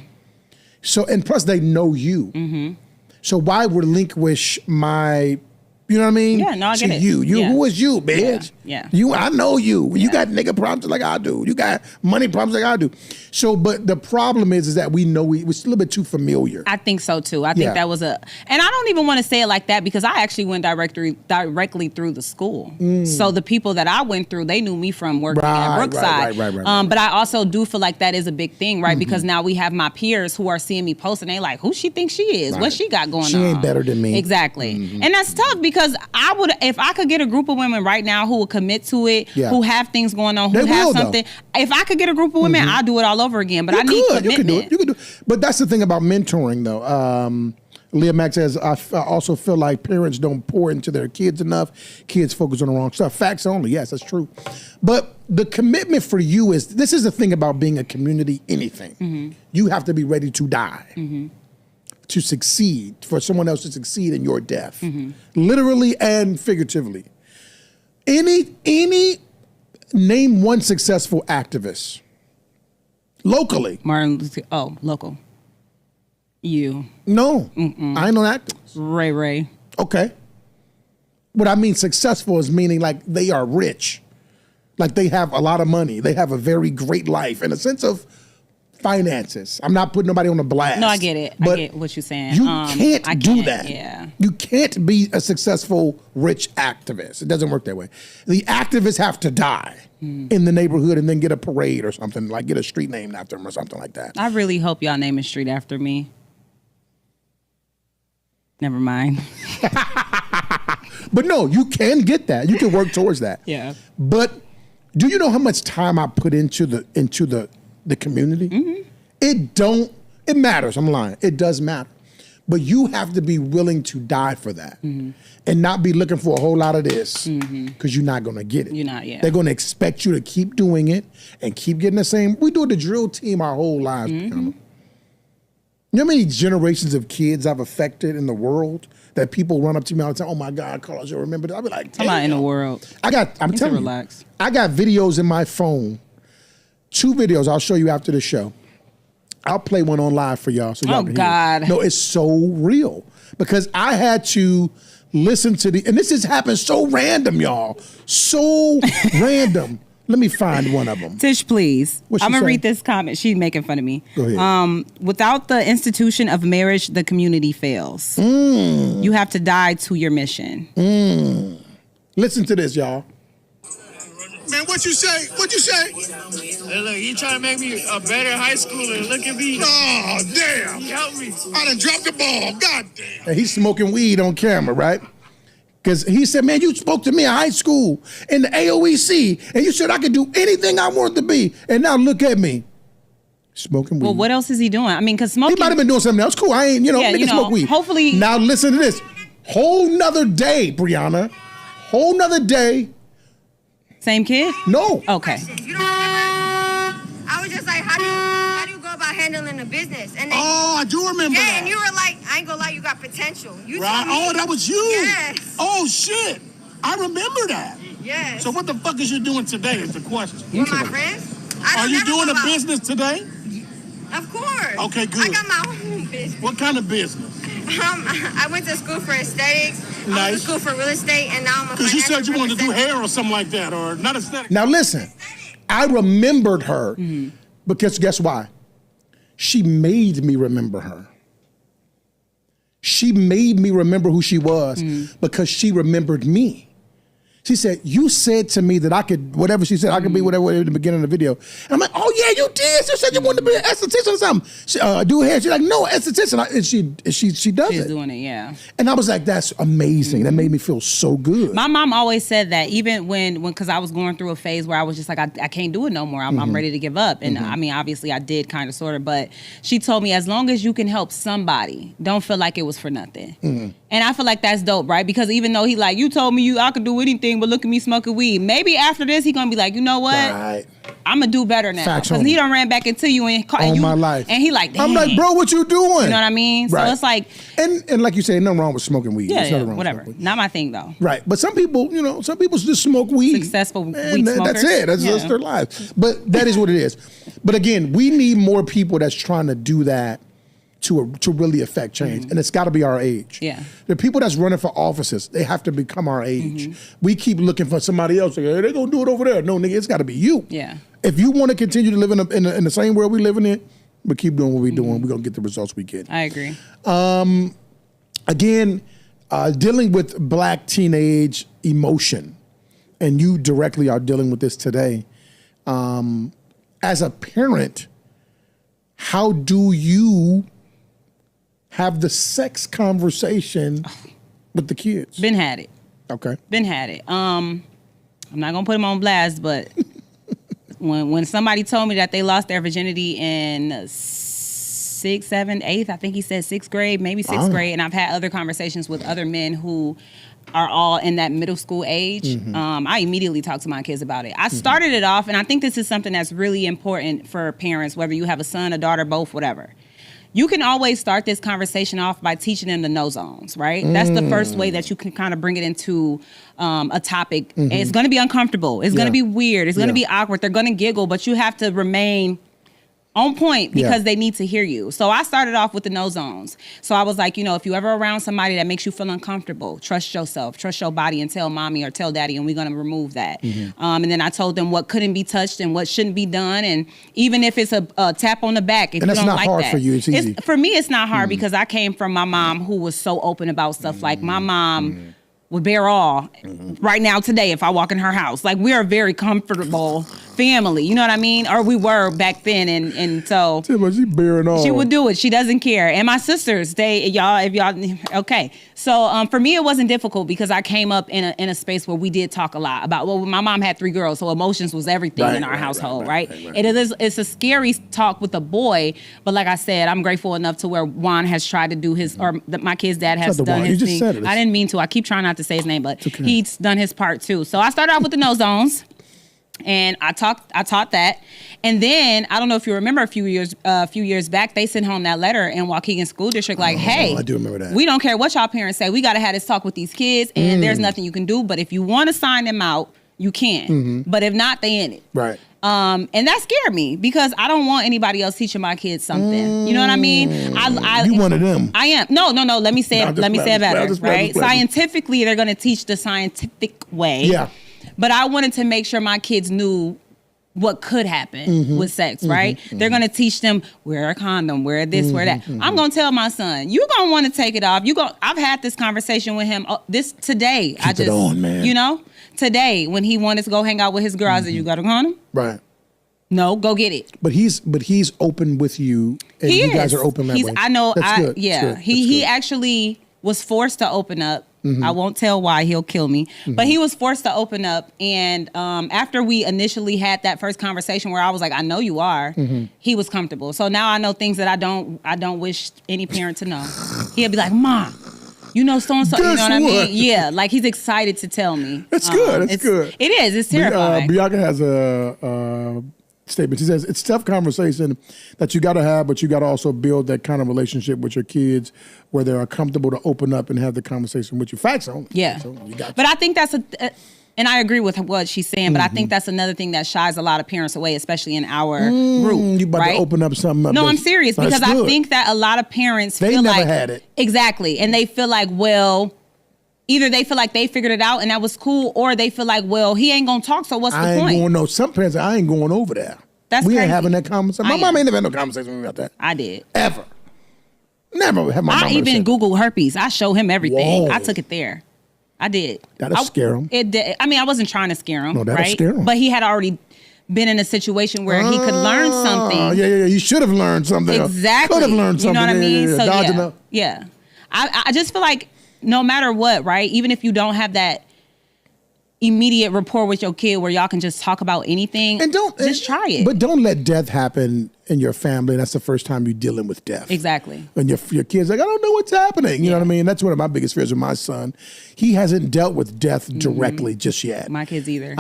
So and plus they know you. So why relinquish my? You know what I mean? Yeah, no, I get it. You, Yeah. who is you, bitch? Yeah. I know you. You got nigga problems like I do. You got money problems like I do. So, but the problem is that we know we're still a little bit too familiar. I think so too. I think that was and I don't even want to say it like that because I actually went directly through the school. So the people that I went through, they knew me from working at Brookside. Right. But I also do feel like that is a big thing, right? Because now we have my peers who are seeing me post and they like, who she thinks she is? What she got going on? She ain't better than me. Exactly. And that's tough because I would, if I could get a group of women right now who would commit to it, who have things going on, who have something. If I could get a group of women, I'd do it all over again. But I need commitment. You can do it. But that's the thing about mentoring, though. Leah Mack says, I also feel like parents don't pour into their kids enough. Kids focus on the wrong stuff. Facts only. Yes, that's true. But the commitment for you is, this is the thing about being a community anything. You have to be ready to die. To succeed, for someone else to succeed in your death. Literally and figuratively. Any name one successful activist. Locally. Martin Luther, local. You. No, I ain't no activist. Ray. Okay. What I mean successful is meaning like they are rich. Like they have a lot of money. They have a very great life in a sense of finances. I'm not putting nobody on a blast. No, I get it. I get what you're saying. You can't do that. Yeah. You can't be a successful rich activist. It doesn't work that way. The activists have to die in the neighborhood and then get a parade or something, like get a street named after them or something like that. I really hope y'all name a street after me. Never mind. But no, you can get that. You can work towards that. Yeah. But Do you know how much time I put into the community? Mm-hmm. It matters. I'm lying. It does matter. But you have to be willing to die for that and not be looking for a whole lot of this because you're not going to get it. You're not, yeah. They're going to expect you to keep doing it and keep getting the same. We do the drill team our whole lives. You know how many generations of kids I've affected in the world that people run up to me all the time, oh my God, Carlos, you'll remember that? I'll be like, damn. I'm not in the world. I'm telling you, relax. I got videos in my phone, 2 videos I'll show you after the show. I'll play one on live for y'all so y'all can God. hear it. No, it's so real because I had to listen to and this has happened so random, y'all. So random. Let me find one of them. Tish, please. I'm going to say? read this comment. She's making fun of me. Go ahead. Without the institution of marriage, the community fails. You have to die to your mission. Listen to this, y'all. Man, what you say? What you say? Hey, look, he trying to make me a better high schooler. Look at me. Oh, damn. He helped me. I done dropped the ball. God damn. And he's smoking weed on camera, right? Because he said, man, you spoke to me in high school in the AOEC, and you said I could do anything I wanted to be. And now look at me. Smoking weed. Well, what else is he doing? I mean, because smoking... He might have been doing something else. Cool. I ain't, nigga smoke weed. Hopefully... Now listen to this. Whole nother day, Brianna. Whole nother day. Same kid? No. Okay. You don't I was just like, how do you go about handling the business? And then, I do remember that. Yeah, and you were like, I ain't gonna lie, you got potential. You right? told me, Oh, that was you? Yes. Oh, shit. I remember that. Yes. So what the fuck is you doing today is the question. With my friends? Are you doing a business today? Of course. Okay, good. I got my own business. What kind of business? I went to school for aesthetics. I went to school for real estate, and now I'm a Because you said you financial wanted to do representative. hair or something like that, or not aesthetic. Now listen. I remembered her because guess why? She made me remember her. She made me remember who she was because she remembered me. She said, you said to me that I could, whatever she said, I could be whatever in the beginning of the video. And I'm like, oh yeah, you did. You said you wanted to be an esthetician or something. She, do hair. She's like, no, esthetician. And she does She's it. doing it, yeah. And I was like, that's amazing. That made me feel so good. My mom always said that even when because I was going through a phase where I was just like, I can't do it no more. I'm ready to give up. And I mean, obviously I did kind of sort of, but she told me as long as you can help somebody, don't feel like it was for nothing. And I feel like that's dope, right? Because even though he like, you told me I could do anything, but look at me smoking weed. Maybe after this, he gonna be like, you know what? Right. I'm gonna do better now. Because he done ran back into you and all my life. And he like, dang. I'm like, bro, what you doing? You know what I mean? Right. So it's like, and like you say, nothing wrong with smoking weed. yeah, Nothing wrong whatever. with smoking weed. Not my thing though. Right. But some people, some people just smoke weed. Successful weed And smokers. that's it. That's their lives. But that is what it is. But again, we need more people that's trying to do that to really affect change. And it's got to be our age. Yeah. The people that's running for offices, they have to become our age. We keep looking for somebody else. Like, hey, they're going to do it over there. No, nigga, it's got to be you. Yeah. If you want to continue to live in the same world we living in, but keep doing what we're doing, we're going to get the results we get. I agree. Again, dealing with Black teenage emotion, and you directly are dealing with this today. As a parent, how do you have the sex conversation with the kids? Been had it. Okay. Been had it. I'm not gonna put him on blast, but when somebody told me that they lost their virginity in 6th, 7th, 8th, I think he said 6th grade, maybe 6th grade, and I've had other conversations with other men who are all in that middle school age. I immediately talk to my kids about it. I started it off, and I think this is something that's really important for parents, whether you have a son, a daughter, both, whatever. You can always start this conversation off by teaching them the no zones, right? That's the first way that you can kind of bring it into a topic. And it's going to be uncomfortable. It's going to be weird. It's going to be awkward. They're going to giggle, but you have to remain on point because they need to hear you. So I started off with the no zones. So I was like, if you're ever around somebody that makes you feel uncomfortable, trust yourself, trust your body, and tell mommy or tell daddy, and we're going to remove that. And then I told them what couldn't be touched and what shouldn't be done. And even if it's a tap on the back, if And you that's don't not like hard that. for you, it's easy. For me, it's not hard because I came from my mom who was so open about stuff. Like my mom would bear all right now today if I walk in her house. Like, we are a very comfortable family. You know what I mean? Or we were back then. And so she bearing all. She would do it. She doesn't care. And my sisters, okay. So for me, it wasn't difficult because I came up in a space where we did talk a lot about, my mom had 3 girls, so emotions was everything in our household, right? It's a scary talk with a boy, but like I said, I'm grateful enough to where Juan has tried to do his, my kid's dad has done his thing. I didn't mean to. I keep trying not to say his name, but he's done his part too. So I started out with the no zones. And I taught that. And then, I don't know if you remember a few years back, they sent home that letter in Waukegan School District like, hey, I do remember that. We don't care what y'all parents say. We got to have this talk with these kids, and there's nothing you can do. But if you want to sign them out, you can. But if not, they in it. Right. And that scared me because I don't want anybody else teaching my kids something. You know what I mean? You one of them. I am. No. Let me say it better, right? Scientifically, they're going to teach the scientific way. Yeah. But I wanted to make sure my kids knew what could happen with sex, right? They're going to teach them, wear a condom, wear this, wear that. I'm going to tell my son, you're going to want to take it off. I've had this conversation with him today. Keep it on, man. You know, today when he wanted to go hang out with his girl, I said, you got a condom? Right. No, go get it. But he's open with you, and you guys are open that way. I know. That's good. Yeah. That's good. He actually was forced to open up. I won't tell why, he'll kill me. But he was forced to open up. And after we initially had that first conversation where I was like, I know you are, he was comfortable. So now I know things that I don't wish any parent to know. He'll be like, Mom, you know so-and-so. You know what I mean? Yeah, like he's excited to tell me. That's good. That's good. It is. It's terrifying. Bianca has a statement. She says, it's a tough conversation that you got to have, but you got to also build that kind of relationship with your kids where they are comfortable to open up and have the conversation with you. Facts on. Yeah. So you got but I think that's and I agree with what she's saying, but I think that's another thing that shies a lot of parents away, especially in our group. You about to open up something up. No, I'm serious because I think that a lot of parents feel like... They never had it. Exactly. And they feel like, well... Either they feel like they figured it out and that was cool, or they feel like, well, he ain't gonna talk, so what's the point? Some parents, I ain't going over there. That's we crazy. ain't having that conversation. My mom ain't never had no conversation with me about that. I did. Ever. Never had my mom. I even Googled herpes. I show him everything. Whoa. I took it there. I did. That'll scare him. It did. I mean, I wasn't trying to scare him. No, that'll right? scare him. But he had already been in a situation where he could learn something. Yeah. You should have learned something. Exactly. Could have learned something. You know what I mean? So yeah. I just feel like no matter what, right? Even if you don't have that immediate rapport with your kid where y'all can just talk about anything, and just try it. But don't let death happen in your family. That's the first time you're dealing with death. Exactly. And your kid's like, I don't know what's happening. You know what I mean? That's one of my biggest fears with my son. He hasn't dealt with death directly just yet. My kids either.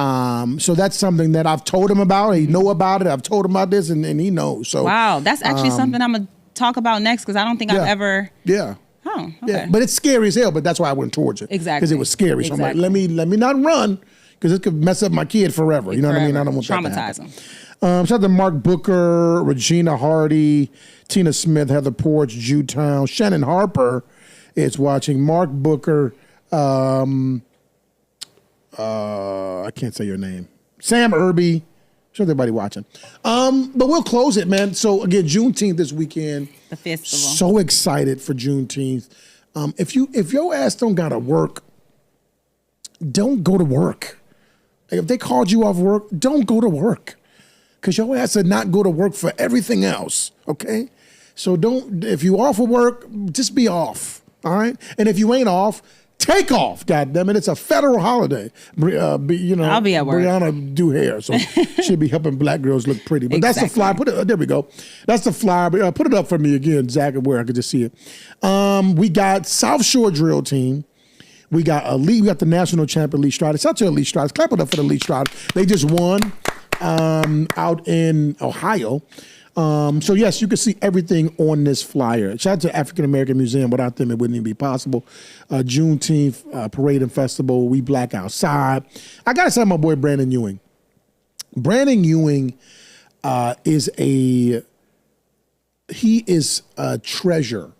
So that's something that I've told him about. He know about it. I've told him about this, and he knows. So wow, that's actually something I'm gonna talk about next because I don't think I've ever. Yeah. Oh, okay. Yeah, but it's scary as hell. But that's why I went towards it. Exactly. Because it was scary. So I'm like, let me not run because it could mess up my kid forever. You know what I mean? I don't want that to happen. Shout out to Mark Booker, Regina Hardy, Tina Smith, Heather Porch, Jewtown, Shannon Harper is watching. Mark Booker, I can't say your name. Sam Irby. Shout out to everybody watching. But we'll close it, man. So again, Juneteenth this weekend. The festival. So excited for Juneteenth. If your ass don't gotta work, don't go to work. If they called you off work, don't go to work. Because your ass did not go to work for everything else, okay? So if you off of work, just be off, all right? And if you ain't off, take off, goddammit. It's a federal holiday. I'll be at work. Brianna do hair, so she'll be helping black girls look pretty. But that's the flyer. There we go. That's the flyer. Put it up for me again, Zach, where I could just see it. We got South Shore Drill Team. We got Elite. We got the national champion Elite Striders. Shout out to Elite Striders. Clap it up for the Elite Striders. They just won out in Ohio. So yes, you can see everything on this flyer. Shout out to African American Museum. Without them, it wouldn't even be possible. Juneteenth Parade and Festival. We black outside. I gotta say, my boy Brandon Ewing. Brandon Ewing is a treasure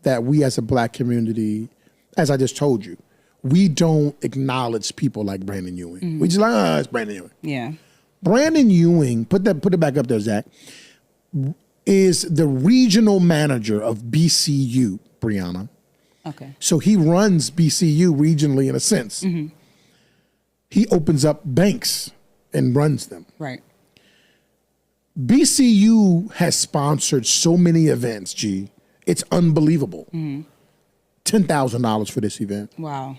that we as a black community, as I just told you, we don't acknowledge people like Brandon Ewing. We just like, it's Brandon Ewing. Yeah. Brandon Ewing, put it back up there, Zach, is the regional manager of BCU, Brianna. Okay. So he runs BCU regionally in a sense. He opens up banks and runs them. Right. BCU has sponsored so many events, G. It's unbelievable. $10,000 for this event. Wow.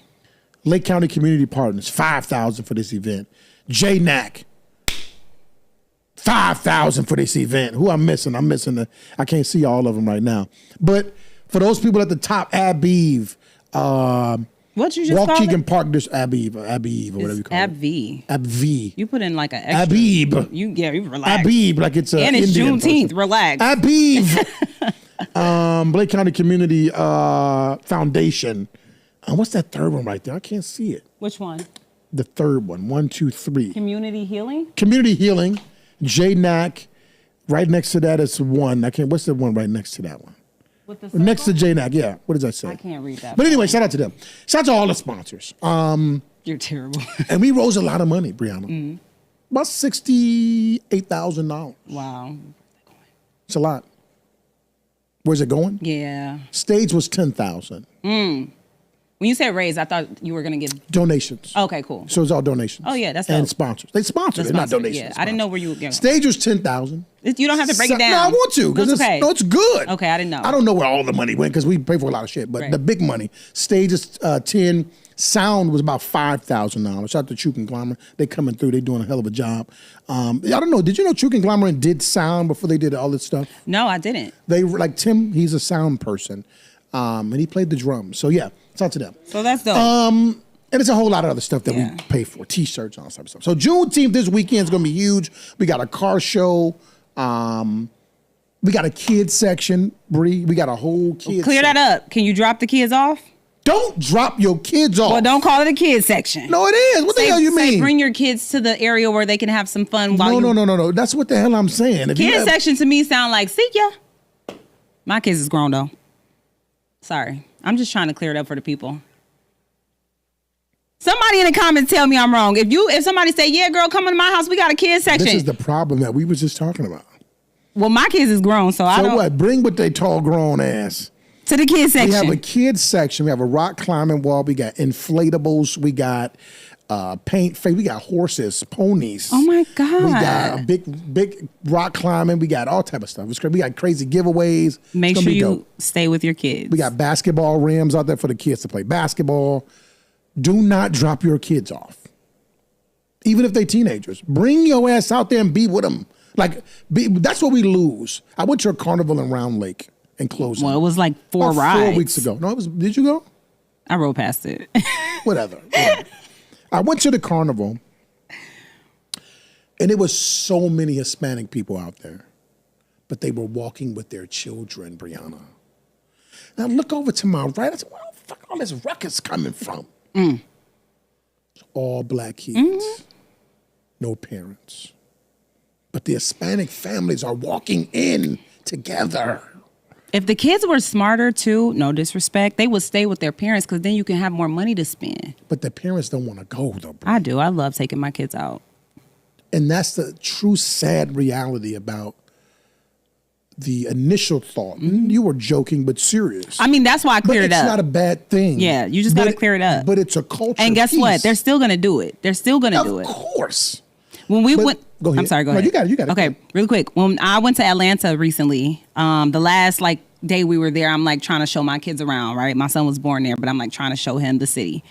Lake County Community Partners, $5,000 for this event. JNAC, $5,000 for this event. Who I'm missing? I can't see all of them right now. But for those people at the top, Abiv, What you just called Waukegan it? Park District, Abiv, or whatever you call Ab-V. it. Abv. You put in like an extra. Abib. You relax. Abib, like it's a And it's Indian Juneteenth. person. Relax. Abiv. Lake County Community Foundation. What's that third one right there? I can't see it. Which one? The third one. 1, 2, 3. Community healing? Community Healing. JNAC. Right next to that is one. What's the one right next to that one? With the Next to circle? JNAC, yeah. What does that say? I can't read that. But anyway, shout out to them. Shout out to all the sponsors. You're terrible. And we rose a lot of money, Brianna. About $68,000. Wow. It's a lot. Where's it going? Yeah. Stage was $10,000. When you said raise, I thought you were going to give. Donations. Okay, cool. So it's all donations. Oh, yeah, that's and dope. sponsors. They sponsor. They're not Sponsored, donations. Yeah, I didn't know where you were going. Stage was $10,000. You don't have to break it down. No, I want to because It's okay. it's good. Okay, I didn't know. I don't know where all the money went because we pay for a lot of shit. But Right. the big money, stage is 10. Sound was about $5,000. Shout out to True Conglomerate. They coming through. They doing a hell of a job. I don't know. Did you know True Conglomerate did sound before they did all this stuff? No, I didn't. They like Tim. He's a sound person, and he played the drums. So yeah, shout out to them. So that's dope. And it's a whole lot of other stuff that Yeah. we pay for, T-shirts, all that type of stuff. So Juneteenth this weekend is going to be huge. We got a car show. We got a kids section, Bree. We got a whole kids Clear that up. Can you drop the kids off? Don't drop your kids off. Well, don't call it a kids section. No, it is. What the hell you Say mean? bring your kids to the area where they can have some fun while No. That's what the hell I'm saying. If you Kids have- section to me sound like, see ya. My kids is grown though. Sorry. I'm just trying to clear it up for the people. Somebody in the comments tell me I'm wrong. If somebody say, yeah, girl, come into my house, we got a kids section. This is the problem that we was just talking about. Well, my kids is grown, so I So don't. what? Bring what they tall grown ass. To the kids section. We have a kids section. We have a rock climbing wall. We got inflatables. We got paint. We got horses, ponies. Oh my God. We got a big rock climbing. We got all type of stuff. It's great. We got crazy giveaways. Make It's sure gonna be you dope. stay with your kids. We got basketball rims out there for the kids to play basketball. Do not drop your kids off, even if they teenagers. Bring your ass out there and be with them. That's what we lose. I went to a carnival in Round Lake and closing. Well, it was like 4 rides. 4 weeks ago. No, did you go? I rode past it. Whatever. I went to the carnival, and it was so many Hispanic people out there, but they were walking with their children, Brianna. Now look over to my right. I said, where the fuck all this ruckus coming from? It's all black kids, no parents. But the Hispanic families are walking in together. If the kids were smarter too, no disrespect, they would stay with their parents because then you can have more money to spend. But the parents don't want to go, though. Bro. I do. I love taking my kids out. And that's the true sad reality about the initial thought. You were joking, but serious. I mean, that's why I but cleared it it's up. not a bad thing. Yeah, you just got to clear it up. But it's a culture And guess piece. what? They're still going to do it. They're still going to do it. Of course. When we But- went, go ahead. I'm sorry, go No, ahead. you got it. Okay, really quick. When I went to Atlanta recently, the last day we were there, I'm trying to show my kids around, right? My son was born there, but I'm trying to show him the city.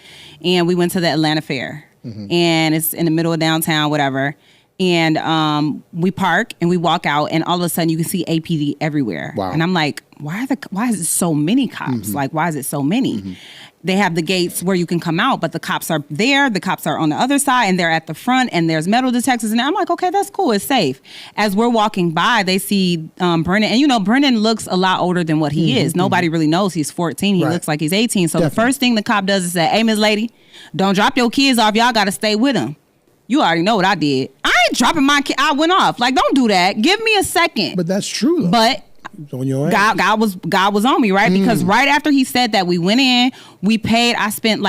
And we went to the Atlanta Fair, and it's in the middle of downtown, whatever. And we park and we walk out, and all of a sudden you can see APD everywhere. Wow. And I'm like, why is it so many cops? Why is it so many? They have the gates where you can come out, but the cops are there. The cops are on the other side, and they're at the front, and there's metal detectors. And I'm like, okay, that's cool. It's safe. As we're walking by, they see Brennan. And, Brennan looks a lot older than what he is. Nobody really knows he's 14. He Right. looks like he's 18. So Definitely. the first thing the cop does is say, hey, Miss Lady, don't drop your kids off. Y'all got to stay with them. You already know what I did. I ain't dropping my kid. I went off. Don't do that. Give me a second. But that's true, though. But It's on your ass. God was on me, right? Because right after he said that, we went in, we paid. I spent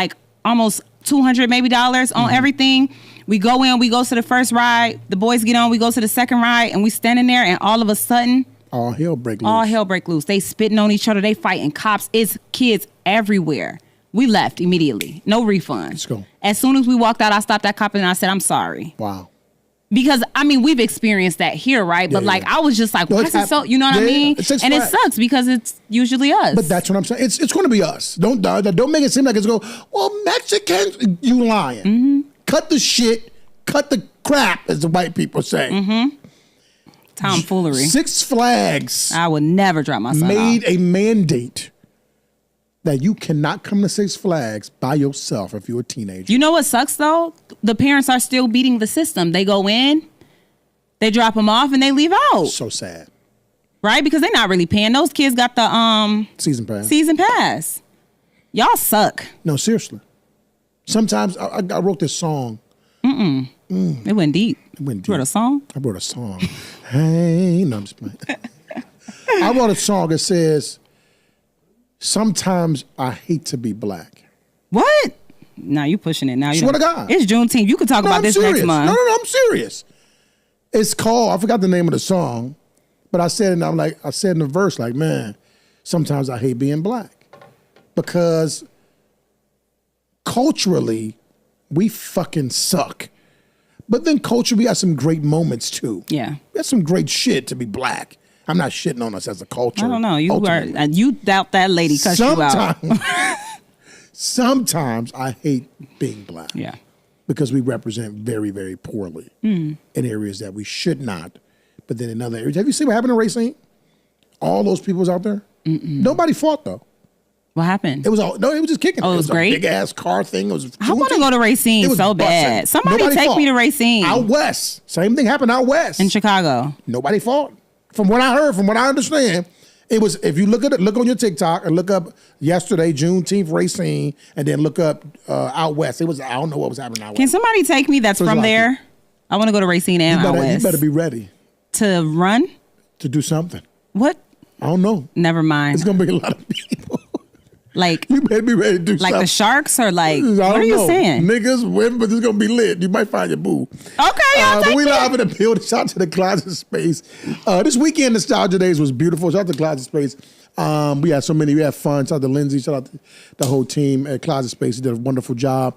almost $200 maybe on everything. We go in, we go to the first ride. The boys get on, we go to the second ride, and we standing there, and all of a sudden, All hell break loose. all hell break loose. They spitting on each other. They fighting cops. It's kids everywhere. We left immediately. No refund. Let's go. As soon as we walked out, I stopped that cop and I said, I'm sorry. Wow. Because, I mean, we've experienced that here, right? But, like, I was just like, why is it so, you know what I mean? It and it sucks because it's usually us. But that's what I'm saying. It's going to be us. Don't make it seem like it's well, Mexicans, you lying. Mm-hmm. Cut the shit, cut the crap, as the white people say. Mm-hmm. Tomfoolery. Six Flags. I would never drop my son made off. a mandate that you cannot come to Six Flags by yourself if you're a teenager. You know what sucks, though? The parents are still beating the system. They go in, they drop them off, and they leave out. So sad. Right? Because they're not really paying. Those kids got the season pass. Season pass. Y'all suck. No, seriously. Sometimes I wrote this song. It went deep. It went deep. You wrote a song? I wrote a song. Hey, no, I'm just playing. I wrote a song that says, sometimes I hate to be black. What? Now you pushing it. Now you Swear to God. It's Juneteenth. You could talk about this serious. next month. No, I'm serious. It's called, I forgot the name of the song, but I said in the verse, like, man, sometimes I hate being black. Because culturally, we fucking suck. But then culturally, we have some great moments too. Yeah. That's some great shit to be black. I'm not shitting on us as a culture. I don't know. You doubt that lady cussed you out. Sometimes I hate being black. Yeah. Because we represent very, very poorly in areas that we should not. But then in other areas, have you seen what happened in Racine? All those people was out there. Nobody fought though. What happened? It was just kicking. Oh, it was great. A big ass car thing. It was. I want to go to Racine so bad. Somebody take me to Racine. Out west, same thing happened out west in Chicago. Nobody fought. From what I heard, from what I understand, it was. If you look at it, look on your TikTok and look up yesterday Juneteenth Racine, and then look up out west. It was. I don't know what was happening out west. Can somebody take me? That's from there. I want to go to Racine and out west. You better be ready to run. To do something. What? I don't know. Never mind. It's gonna be a lot of people. Like you better be ready to do like something. The Sharks or like what are you saying? Niggas, women, but it's gonna be lit. You might find your boo. Okay, but we live in the building. Shout out to the Closet Space. This weekend, Nostalgia Days was beautiful. Shout out to Closet Space. We had so many. We had fun. Shout out to Lindsay. Shout out to the whole team at Closet Space. They did a wonderful job.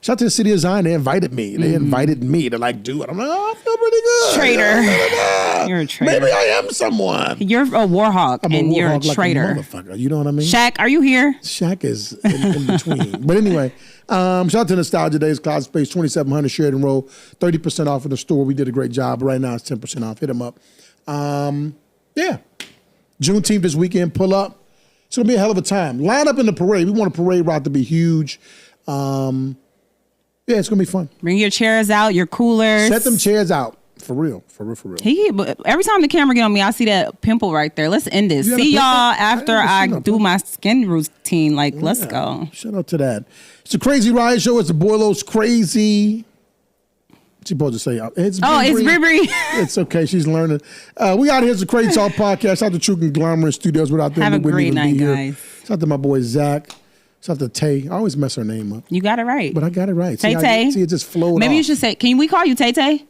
Shout out to the city of Zion. They invited me. They invited me to like do it. I'm like, oh, I feel pretty good. Traitor. You're a traitor. Maybe I am someone. You're a war hawk and you're a traitor. Like a motherfucker. You know what I mean? Shaq, are you here? Shaq is in between. But anyway, shout out to Nostalgia Days, Closet Space, 2700 Sheridan Road, 30% off in the store. We did a great job. Right now it's 10% off. Hit them up. Yeah. Juneteenth this weekend, pull up. It's going to be a hell of a time. Line up in the parade. We want a parade route to be huge. Yeah, it's going to be fun. Bring your chairs out, your coolers. Set them chairs out. For real. Every time the camera get on me, I see that pimple right there. Let's end this. See y'all after I do my skin routine. Like, let's go. Shout out to that. It's a Crazy Riot Show. It's the Boilos Crazy. She's supposed to say, it's Bree. It's okay. She's learning. We out here. It's the Crazy Talk Podcast. Shout out to True Conglomerate Studios. Without them, have a great night, guys. Shout out to my boy, Zach. Shout out to Tay. I always mess her name up. You got it right. But I got it right. Tay-Tay. See, it just flowed Maybe off. you should say, can we call you Tay-Tay?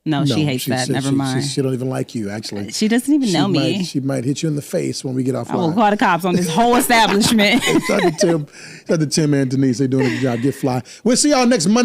No, she hates that. Never mind. She don't even like you, actually. She doesn't even know me. She might hit you in the face when we get off. I will call the cops on this whole establishment. Shout out to Tim and Denise. They're doing a good job. Get fly. We'll see y'all next Monday.